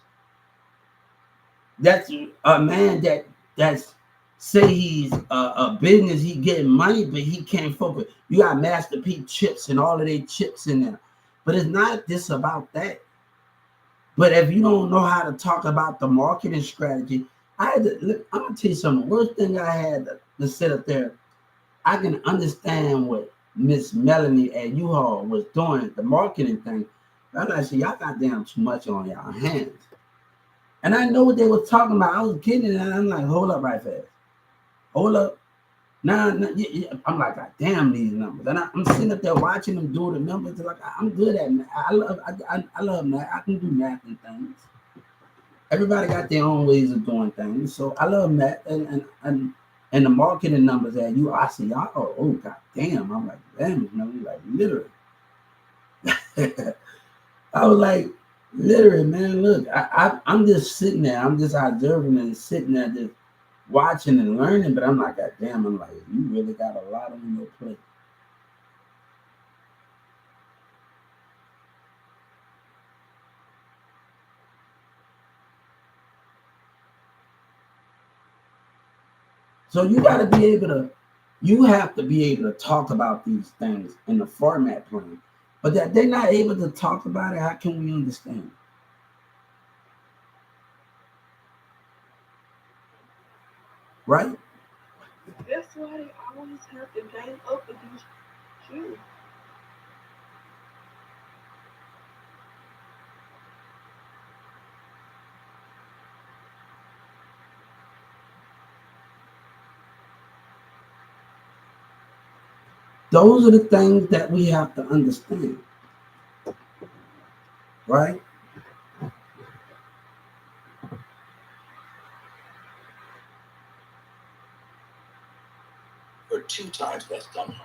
That's a man that's say he's a business, he getting money, but he can't focus. You got Master P chips and all of their chips in there, but it's not just about that. But if you don't know how to talk about the marketing strategy, look, I'm gonna tell you something. The worst thing I had to sit up there, I can understand what Miss Melanie at U-Haul was doing, the marketing thing. I'm like, see, y'all got damn too much on y'all hands. And I know what they were talking about. I was getting it, and I'm like, hold up right fast. Hold up. Nah, I'm like, God damn these numbers. And I'm sitting up there watching them do the numbers. Like, I'm good at math. I love math. I can do math and things. Everybody got their own ways of doing things. So I love math and the marketing numbers that I see y'all. Oh, God damn. I'm like, damn, like literally. I was like, literally, man, look, I'm just sitting there. I'm just observing and sitting there just watching and learning. But I'm like, God damn, I'm like, you really got a lot on your plate. So you have to be able to talk about these things in the format plan. But that they're not able to talk about it, how can we understand? Right? That's why they always have to gang up against you. Those are the things that we have to understand, right? For two times that's done.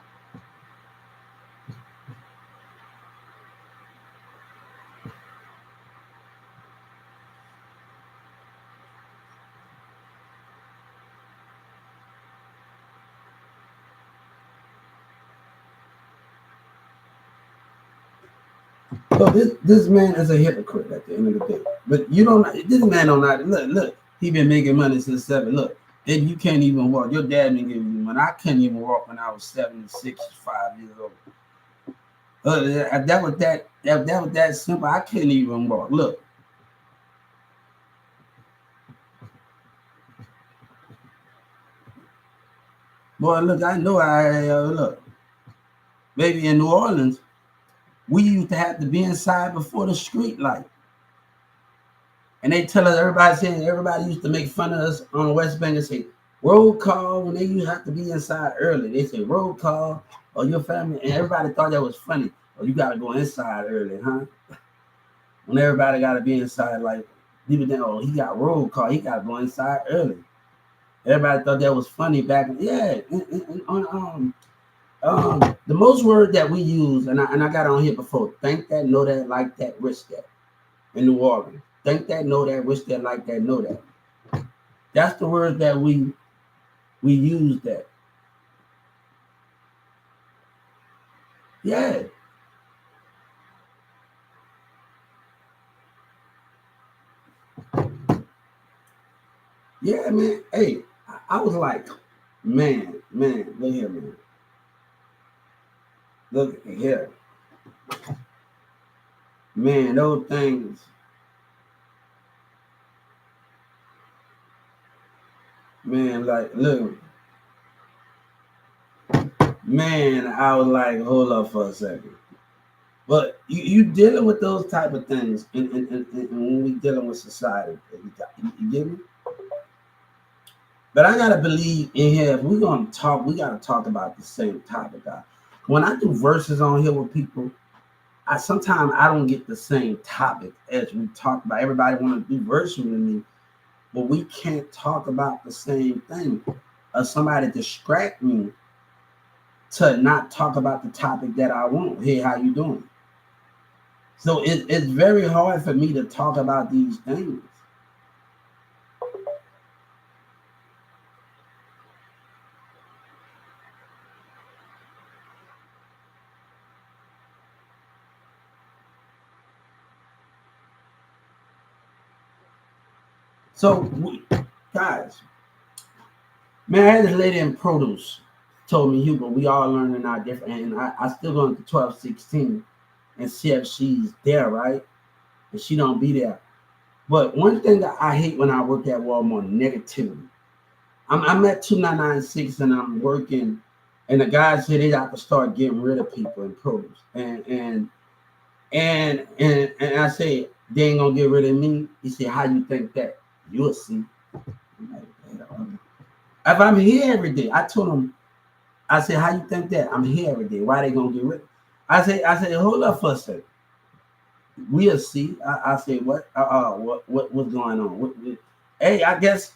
So this man is a hypocrite at the end of the day. But you don't. This man don't know. Look. He been making money since 7. Look, and you can't even walk. Your dad been giving you money. I couldn't even walk when I was 5 years old. That was that simple. I couldn't even walk. Look, boy. Look, I know. Look. Maybe in New Orleans, we used to have to be inside before the street light. And they tell us everybody used to make fun of us on West Bank and say roll call when they used to have to be inside early. They say roll call or your family, and everybody thought that was funny. Oh, you gotta go inside early, huh? When everybody gotta be inside, like people think, oh, he got roll call, he gotta go inside early. Everybody thought that was funny back. Yeah, the most word that we use, and I got on here before. Think that, know that, like that, risk that. In New Orleans, think that, know that, wish that, like that, know that. That's the word that we use. That. Yeah. Yeah, man. Hey, I was like, man, look here, man. Look here. Man, those things, man, like, look, man, I was like, hold up for a second. But you dealing with those type of things, and when we dealing with society, you get me? But I gotta believe in here. If we're gonna talk, we gotta talk about the same topic. When I do verses on here with people, I sometimes I don't get the same topic as we talk about. Everybody want to do verses with me, but we can't talk about the same thing. Somebody distract me to not talk about the topic that I want. Hey, how you doing? So it's very hard for me to talk about these things. So, guys, man, I had this lady in produce told me, Hugo, we all learning our different, and I still going to 1216 and see if she's there, right? And she don't be there. But one thing that I hate when I work at Walmart, negativity. I'm at 2996 and I'm working, and the guys said they got to start getting rid of people in produce. And I say, they ain't gonna get rid of me. He said, how you think that? You'll see. If I'm here every day, I told him, I said, how you think that? I'm here every day. Why they gonna get rid? I said, hold up for a second. We'll see. I say, what's going on? Hey, I guess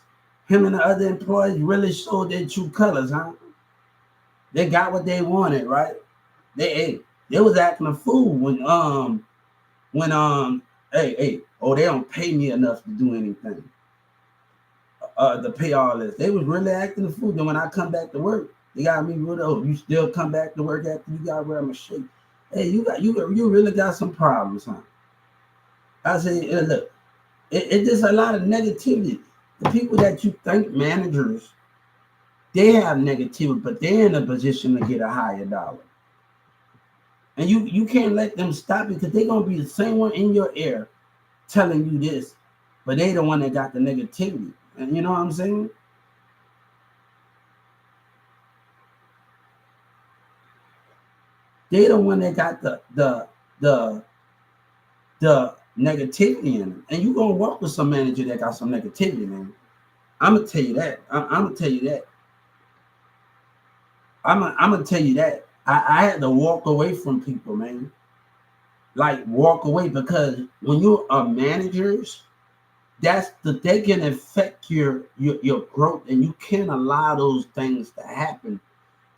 him and the other employees really showed their true colors, huh? They got what they wanted, right? They was acting a fool when they don't pay me enough to do anything. To pay all this. They was really acting a fool. Then when I come back to work, they got me rid of. You still come back to work after you got rid of my shit. Hey, you really got some problems, huh? I say, look, it's just a lot of negativity. The people that you think managers, they have negativity, but they're in a position to get a higher dollar. And you can't let them stop it because they're gonna be the same one in your ear telling you this, but they the one that got the negativity. And you know what I'm saying? They the one that got the negativity in them. And you gonna work with some manager that got some negativity, man. I'm gonna tell you that. I'm gonna tell you that. I'm gonna tell you that. I had to walk away from people, man. Like walk away because when you're a managers, they can affect your growth, and you can't allow those things to happen.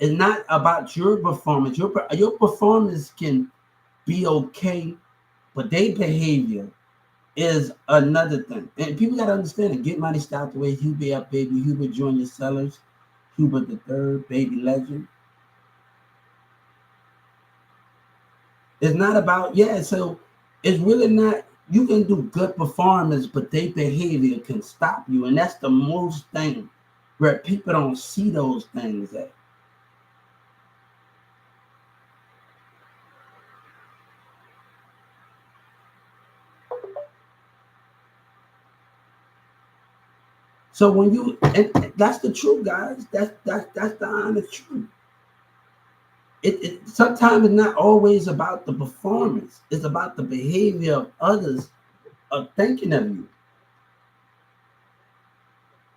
It's not about your performance. Your performance can be okay, but their behavior is another thing. And people gotta understand it. Get money stopped away. Hubert up, baby. Hubert Junior Sellers, Hubert the Third, baby legend. It's not about, yeah. So It's really not. You can do good performance, but their behavior can stop you, and that's the most thing where people don't see those things at. So when you, and that's the truth, guys. That's the honest truth. It sometimes it's not always about the performance. It's about the behavior of others of thinking of you.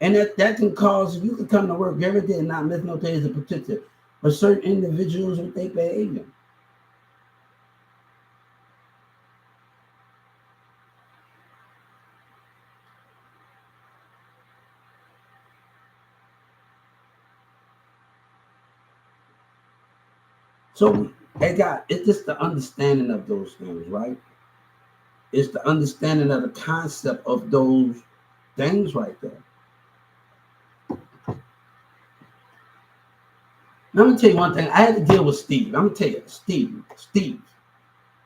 And that can cause you can come to work every day and not miss no days in particular. But certain individuals with their behavior. So they got it's just the understanding of those things, right? It's the understanding of the concept of those things right there. Now, let me tell you one thing. I had to deal with Steve. I'm gonna tell you, Steve.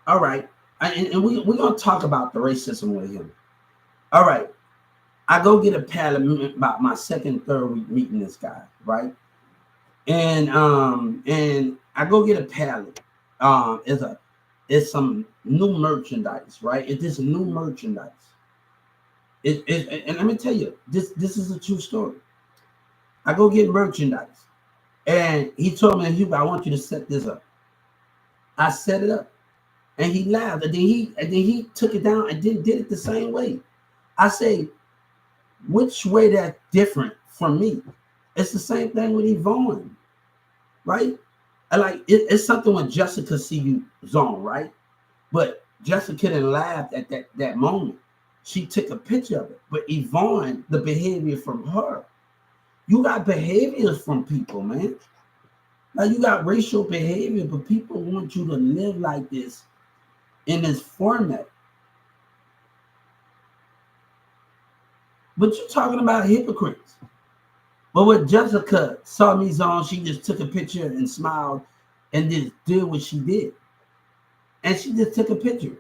All right, and we're gonna talk about the racism with him. All right, I go get a pallet about my second, third week meeting this guy, right? And I go get a pallet. It's some new merchandise, right? It's this new merchandise. And let me tell you, this is a true story. I go get merchandise, and he told me, Hubert, I want you to set this up. I set it up, and he laughed, and then he took it down and did it the same way. I say, which way that's different from me? It's the same thing with Yvonne, right? It's something when Jessica see you zone, right? But Jessica didn't laugh at that moment. She took a picture of it. But Yvonne, the behavior from her, you got behaviors from people, man. Like you got racial behavior, but people want you to live like this in this format. But you're talking about hypocrites. But when Jessica saw me zone, she just took a picture and smiled and just did what she did. And she just took a picture.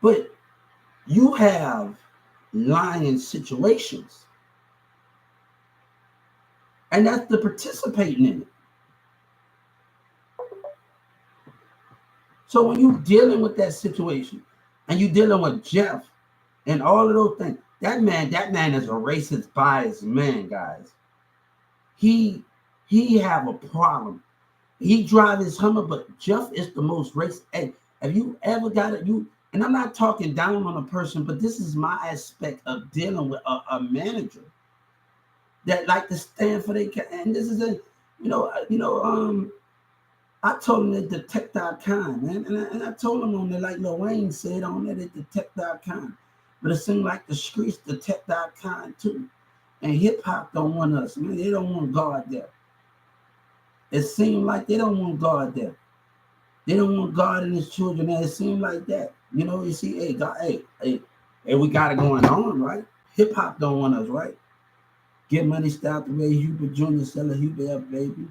But you have lying situations. And that's the participating in it. So when you're dealing with that situation and you're dealing with Jeff and all of those things, that man is a racist biased man, guys. He have a problem. He drive his Hummer, but Jeff is the most racist. Hey, have you ever got it? And I'm not talking down on a person, but this is my aspect of dealing with a manager that like to stand for their and this is a I told him that detect our kind, man. And I told him on there, like Lil Wayne said on there, that detect our kind. But it seemed like the streets detect our kind too. And hip hop don't want us, man. They don't want God there. It seemed like they don't want God there. They don't want God and his children there. It seemed like that. You see, hey, God, hey, we got it going on, right? Hip hop don't want us, right? Get money style the way Hubert Jr. sell a Hubert up, baby.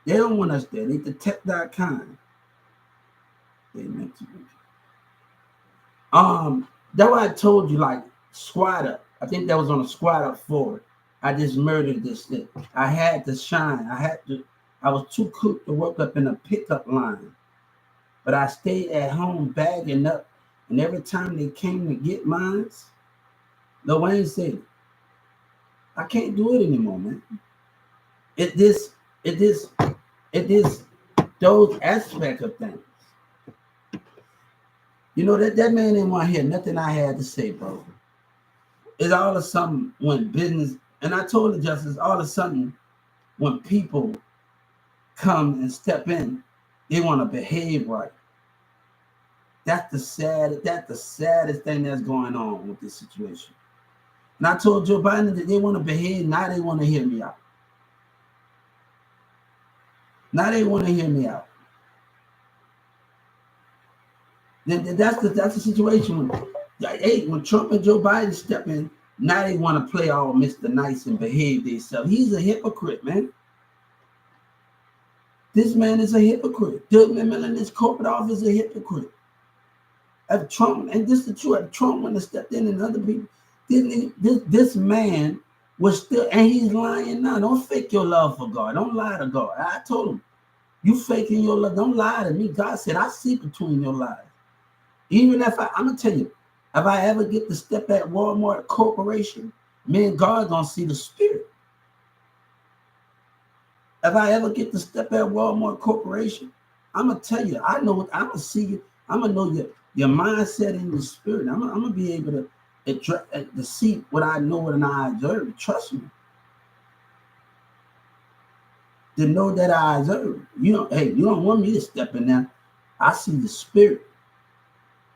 They don't want us there. They detect that kind. They meant to. That's why I told you, like, squad up. I think that was on a squad up forward. I just murdered this thing. I had to shine. I was too cooked to work up in a pickup line. But I stayed at home bagging up. And every time they came to get mines, Lil Wayne said, I can't do it anymore, man. It this, it this, it is those aspects of things. That man didn't want to hear nothing I had to say, bro. It's all of a sudden when business, and I told the justice, all of a sudden when people come and step in, they want to behave right. That's the saddest thing that's going on with this situation. And I told Joe Biden that they want to behave, now they want to hear me out. Now they want to hear me out. That's the situation. When Trump and Joe Biden step in, now they want to play all Mr. Nice and behave themselves. He's a hypocrite, man. This man is a hypocrite. Doug McMillan in this corporate office is a hypocrite. If Trump, and this is the truth, if Trump wouldn't have stepped in and other people, this man was still, and he's lying now. Don't fake your love for God. Don't lie to God. I told him, you faking your love. Don't lie to me. God said, I see between your lies. Even if I'm going to tell you, if I ever get to step at Walmart Corporation, me and God going to see the spirit. If I ever get to step at Walmart Corporation, I'm going to tell you, I know, I'm going to see you. I'm going to know your mindset and your spirit. I'm going to be able to see what I know and I observe. Trust me. To know that I observe. Hey, you don't want me to step in there. I see the spirit.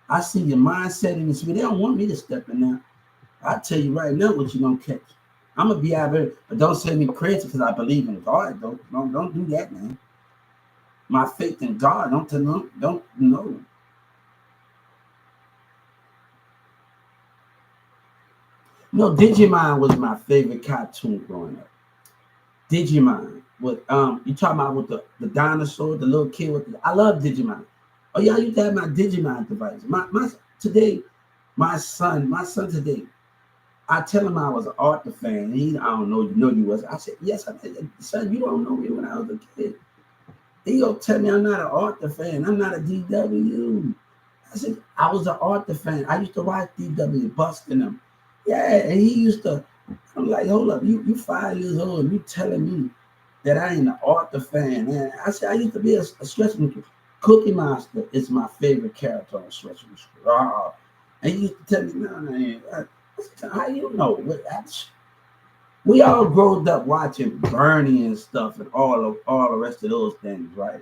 I see your mindset and the spirit. They don't want me to step in there. I tell you right now what you're going to catch. I'm going to be out there, but don't say me crazy because I believe in God. Don't do that, man. My faith in God, don't know. Digimon was my favorite cartoon growing up. Digimon. With you talking about with the dinosaur, the little kid with I love Digimon. Oh yeah, I used to have my Digimon device. My son today, I tell him I was an Arthur fan. I don't know, you was. I said, yes, I said, son, you don't know me when I was a kid. He gonna tell me I'm not an Arthur fan. I'm not a DW. I said, I was an Arthur fan. I used to watch DW, busting them. Yeah, and he used to, I'm like, hold up, you 5 years old and you telling me that I ain't an Arthur fan. And I said, I used to be a stretch movie. Cookie Monster is my favorite character on Stretch movie. And he used to tell me, no, how you know? We all growed up watching Bernie and stuff and all the rest of those things, right?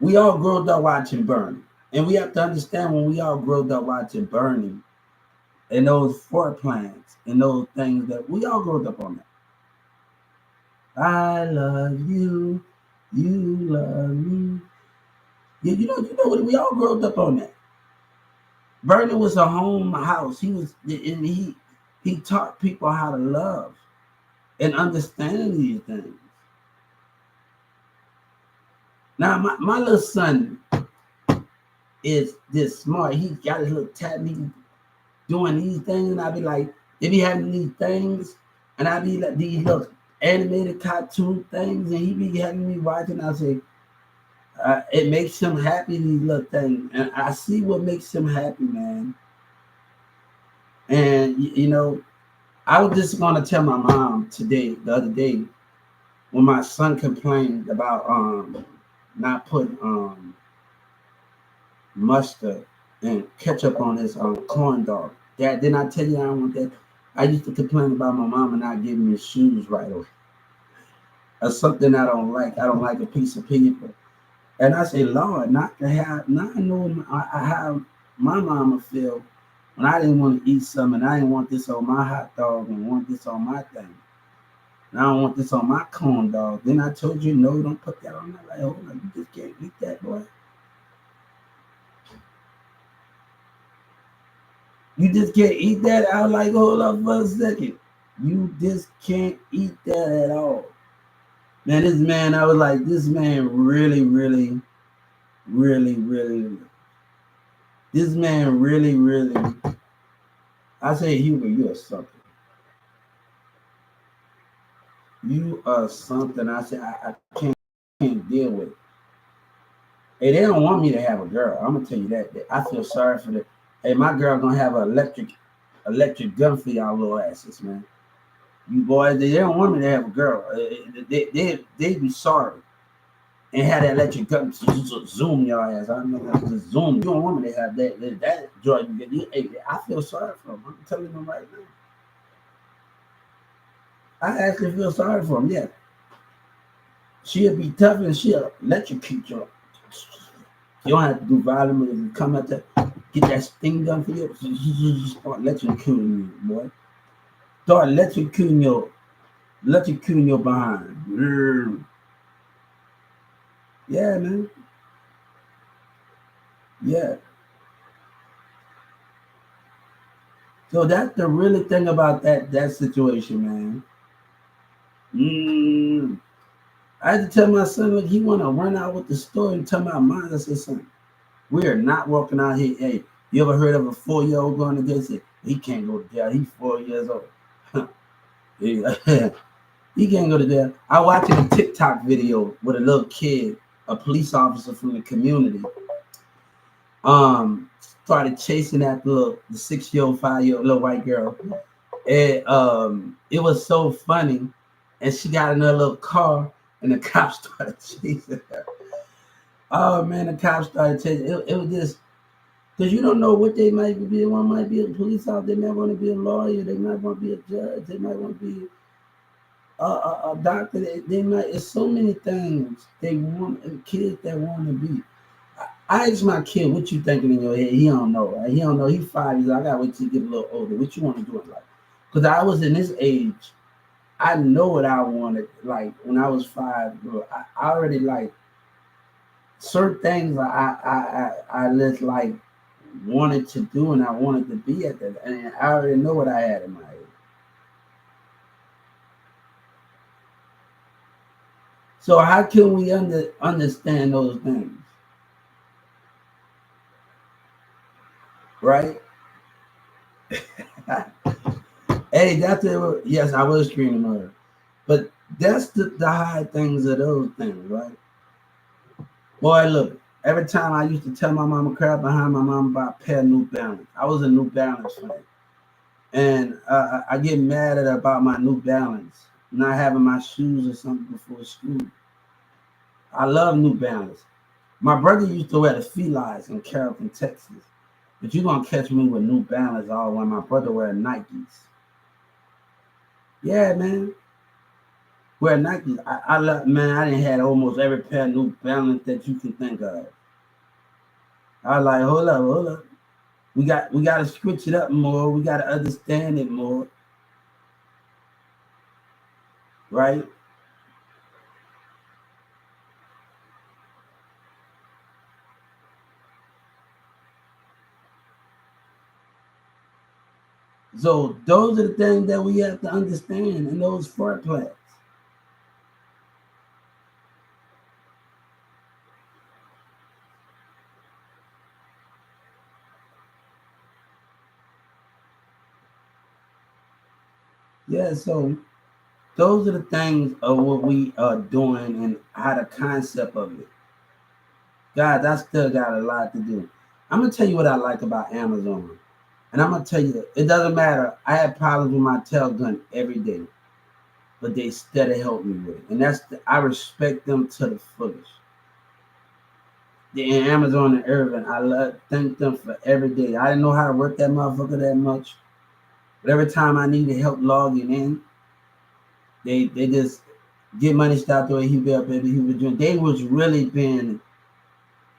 We all growed up watching Bernie. And we have to understand when we all growed up watching Bernie and those Fort plans and those things that we all growed up on that. I love you, you love me. You know what? We all growed up on that. Bernie was a home house. He taught people how to love and understand these things. Now my little son is this smart. He got his little tablet. He doing these things, and I be like, they be having these things, and I be like these little animated cartoon things, and he be having me watching. I say, it makes him happy, these little things, and I see what makes him happy, man. And I was just gonna tell my mom the other day, when my son complained about not putting mustard and ketchup on his corn dog. Dad, didn't I tell you I don't want that? I used to complain about my mama not giving me shoes right away. Or something I don't like. I don't like a piece of paper. And I say, Lord, not I know how my mama feel when I didn't want to eat something and I didn't want this on my hot dog and want this on my thing. And I don't want this on my corn dog. Then I told you, no, don't put that on that. Like, hold on, you just can't eat that, boy. You just can't eat that. I was like, hold up for a second. You just can't eat that at all. Man, I was like, this man really, really, really, really, this man really, really, I say, Hugo, you are something. You are something. I said, I can't deal with it. Hey, they don't want me to have a girl. I'm going to tell you that. I feel sorry for that. Hey, my girl going to have an electric gun for y'all little asses, man. You boys, they don't want me to have a girl. They be sorry and have that electric gun to zoom your ass. I know that's just zoom. You don't want me to have that joy. Hey, I feel sorry for him. I'm telling them right now. I actually feel sorry for him. Yeah, she'll be tough and she'll electrocute you. You don't have to do violence. If you come out there, get that sting gun for you. Start electrocuting you, boy. Start electrocuting your behind. Yeah, man. Yeah. So that's the really thing about that situation, man. Mm. I had to tell my son, look, he want to run out with the story and tell my mind. I said, son, we are not walking out here. Hey, you ever heard of a 4-year-old going to jail? Say, he can't go to jail. He's 4 years old. he he can't go to jail. I watched a TikTok video with a little kid, a police officer from the community, started chasing after the 6-year-old, 5-year-old little white girl. And it was so funny. And she got in a little car and the cops started chasing her. Oh man, the cops started chasing. It was just because you don't know what they might be. One might be a police officer, they might want to be a lawyer, they might want to be a judge, they might want to be a doctor. They might. It's so many things they want. Kids that want to be. I asked my kid, "What you thinking in your head?" He don't know. Right? He don't know. He's 5 years old. I gotta wait till he get a little older. What you want to do in life? Because I was in this age. I know what I wanted. Like when I was 5, bro, I already like certain things. I just like wanted to do and I wanted to be at that. And I already know what I had in my head. So how can we understand those things, right? Hey, that's it. Yes, I was screaming murder, but that's the high things of those things, right? Boy, look. Every time I used to tell my mama crap behind my mom about a pair of New Balance. I was a New Balance fan, and I get mad at her about my New Balance not having my shoes or something before school. I love New Balance. My brother used to wear the Felines in Carrollton, Texas. But you're gonna catch me with New Balance all when my brother wear Nikes. Yeah, man. Wear Nikes. I love man, I didn't had almost every pair of New Balance that you can think of. I was like, hold up. We gotta switch it up more. We gotta understand it more, right? So those are the things that we have to understand in those foreplay. Yeah, so those are the things of what we are doing and how the concept of it. Guys, I still got a lot to do. I'm gonna tell you what I like about Amazon. And I'm gonna tell you it doesn't matter. I had problems with my tail gun every day, but they steady help me with it. And I respect them to the fullest. In Amazon and Irvin, thank them for every day. I didn't know how to work that motherfucker that much. But every time I needed help logging in, they just get money stopped away. He be up, baby. He was doing. They was really being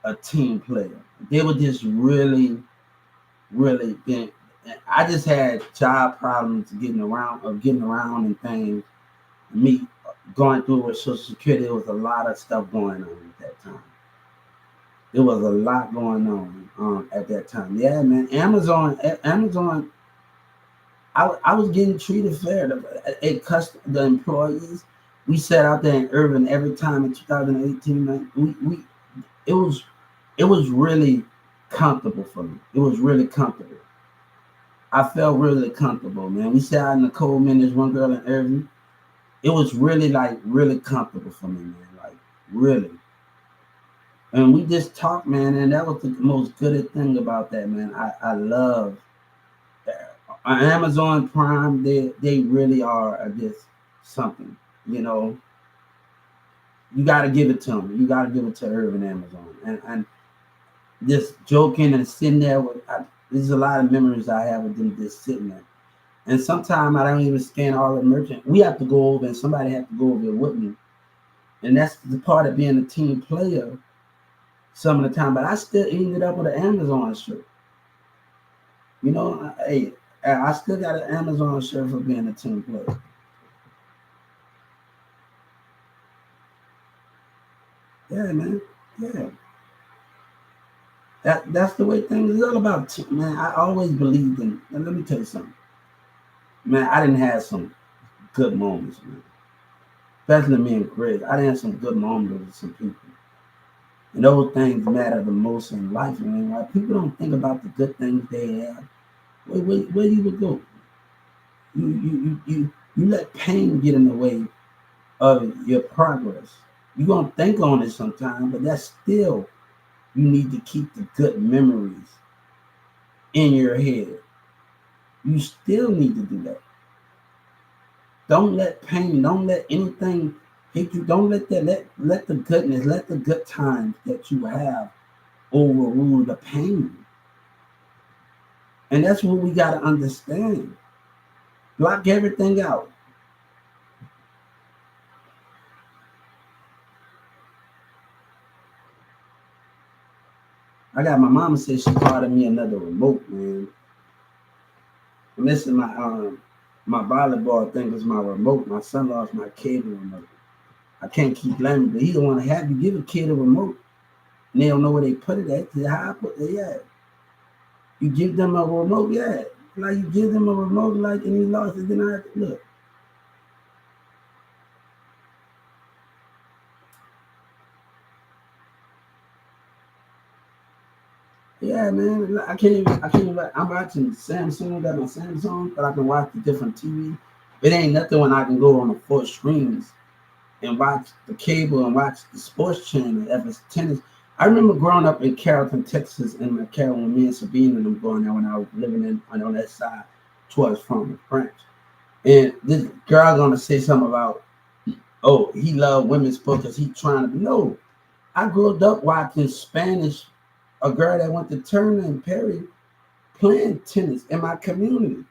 a team player. They were just really being. I just had job problems getting around and things. Me going through with Social Security, there was a lot of stuff going on at that time. There was a lot going on at that time. Yeah, man. Amazon. I was getting treated fair. The employees. We sat out there in Irvin every time in 2018. Man, it was it was really comfortable for me. It was really comfortable. I felt really comfortable, man. We sat out in the cold, man. There's one girl in Irvin. It was really like really comfortable for me, man. Like really. And we just talked, man, and that was the most good thing about that, man. I love Amazon Prime. They really are just something, you know. You got to give it to them. You got to give it to Irvin Amazon, and just joking and sitting there there's a lot of memories I have with them just sitting there. And sometimes I don't even scan all the merchant. We have to go over and somebody have to go over it with me. And that's the part of being a team player some of the time. But I still ended up with an Amazon shirt. You know, hey, I still got an Amazon shirt for being a team player. Yeah, man. Yeah. That's the way things is all about, man. I always believed in. And let me tell you something, man. I didn't have some good moments, man. especially me and Chris. I done had some good moments with some people. And those things matter the most in life, man. Like people don't think about the good things they have. Where you would go? You let pain get in the way of your progress. You're gonna think on it sometime, but that's still you need to keep the good memories in your head. You still need to do that. Don't let pain, don't let anything hit you. Don't let that let the goodness, let the good times that you have overrule the pain. And that's what we gotta understand. Block everything out. I got my mama said she bought me another remote, man. I'm missing my volleyball thing is my remote. My son lost my cable remote. I can't keep blaming, but he don't want to have you give a kid a remote. And they don't know where they put it at. How I put it at. You give them a remote, yeah. Like you give them a remote, like and he lost it. Then I have to look. Yeah, man. I can't even. I can't even. I'm watching Samsung. Got my Samsung, but I can watch the different TV. It ain't nothing when I can go on the four screens and watch the cable and watch the sports channel if it's tennis. I remember growing up in Carrollton, Texas, in McCarroll when me and Sabine and them going there when I was living on that side towards from the French. And this girl gonna say something about, oh, he loved women's sports because he trying to no. I grew up watching Spanish, a girl that went to Turner and Perry playing tennis in my community.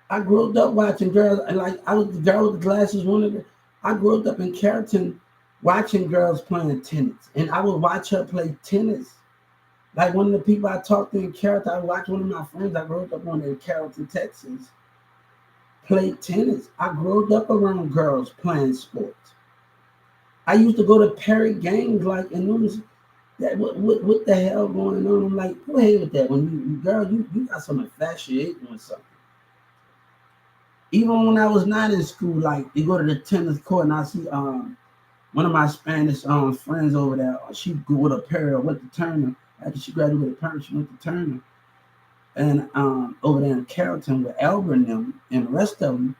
I grew up watching girls, and like I was the girl with the glasses. One of the, I grew up in Carrollton watching girls playing tennis, and I would watch her play tennis. Like one of the people I talked to in Carrollton, I watched one of my friends. I grew up on in Carrollton, Texas, play tennis. I grew up around girls playing sports. I used to go to Perry games, like, and them was that what the hell going on? I'm like, go ahead with that. When you girl, you got some infatuation with something. Even when I was not in school, like you go to the tennis court and I see one of my Spanish friends over there, she go with a pair went to Turner. After she graduated Turner, she went to Turner. And over there in Carrollton with Albert and them and the rest of them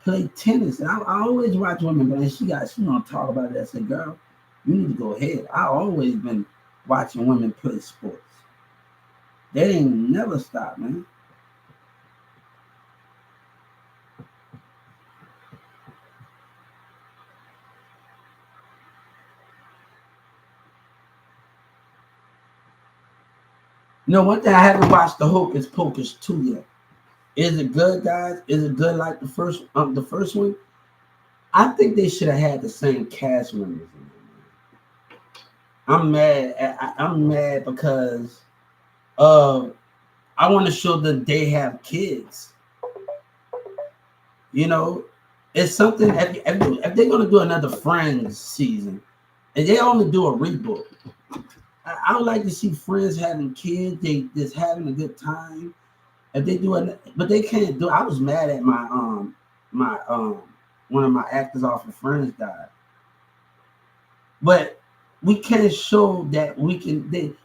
play tennis. And I always watch women, but she don't talk about it. I said, girl, you need to go ahead. I always been watching women play sports. They ain't never stop, man. You know, one thing I haven't watched the Hocus Pocus 2 yet. Is it good, guys? Is it good like the first one? I think they should have had the same cast members in it. I'm mad. I'm mad because uh, I want to show that they have kids. You know, it's something. If they're gonna do another Friends season, and they only do a reboot, I would like to see Friends having kids. They just having a good time. If they do it, but they can't do. I was mad at my one of my actors off of Friends died, but we can't show that we can.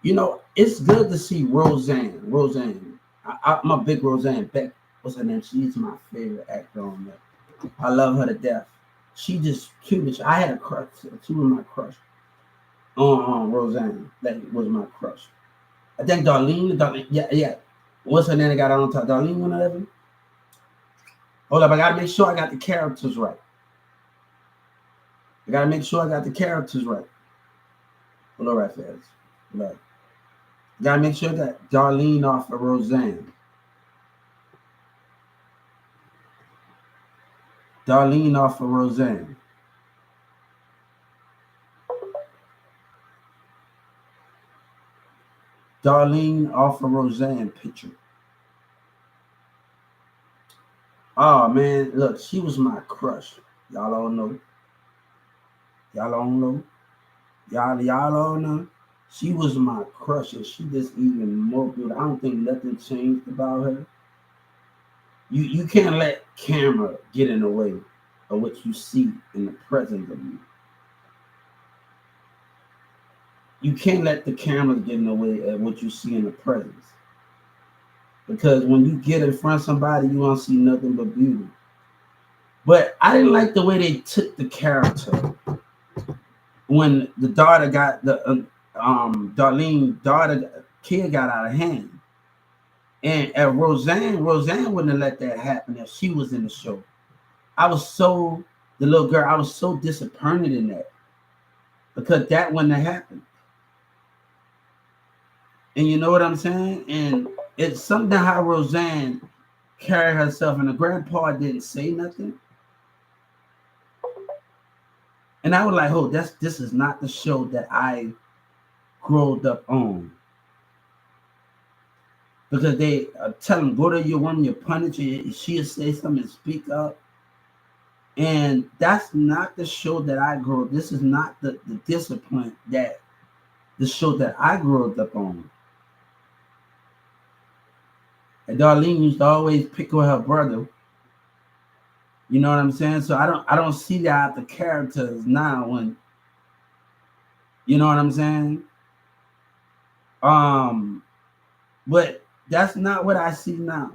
You know, it's good to see Roseanne. Roseanne, I'm a big Roseanne Beck. What's her name? She's my favorite actor on there. I love her to death. She just cute. I had a crush. She was my crush on Roseanne. That was my crush. I think Darlene, yeah, yeah. What's her name? I got on top. Darlene, one of them. Hold up, I gotta make sure I got the characters right. I gotta make sure I got the characters right. Hold on, right fast. Right. Gotta make sure that Darlene off of Roseanne. Darlene off of Roseanne. Darlene off of Roseanne picture. Oh man, look, she was my crush. Y'all don't know. Y'all don't know. Y'all don't know. She was my crush, and she just even more beautiful. I don't think nothing changed about her. You can't let camera get in the way of what you see in the presence of you. You can't let the cameras get in the way of what you see in the presence. Because when you get in front of somebody, you won't see nothing but beauty. But I didn't like the way they took the character when the daughter got the Darlene daughter kid got out of hand. And Roseanne wouldn't have let that happen if she was in the show. I was so the little girl, I was so disappointed in that because that wouldn't have happened. And you know what I'm saying? And it's something how Roseanne carried herself, and the grandpa didn't say nothing. And I was like, oh, this is not the show that I growed up on. Because they tell him, go to your woman, you punish her, she'll say something and speak up. And that's not the show that I grew up. This is not the discipline that the show that I grew up on. And Darlene used to always pick with her brother. You know what I'm saying? So I don't see that the characters now when you know what I'm saying? But that's not what I see now.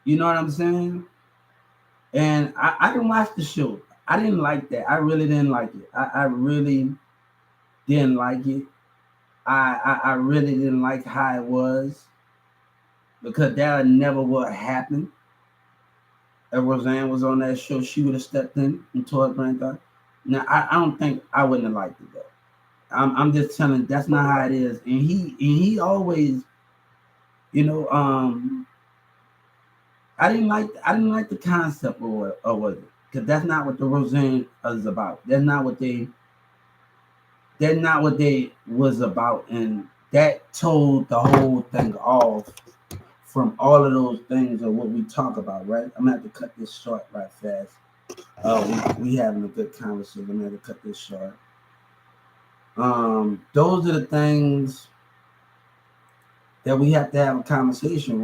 You know what I'm saying? And I didn't watch the show. I didn't like that. I really didn't like it. I really didn't like it. I really didn't like how it was because that never would happen. If Roseanne was on that show, she would have stepped in and told her granddaughter. Now I don't think I wouldn't have liked it though. I'm just telling that's not how it is. And he always, you know, I didn't like the concept of it because that's not what the Roseanne is about. That's not what they was about, and that told the whole thing off from all of those things of what we talk about, right? I'm gonna have to cut this short right fast. We having a good conversation. I'm gonna have to cut this short. Those are the things that we have to have a conversation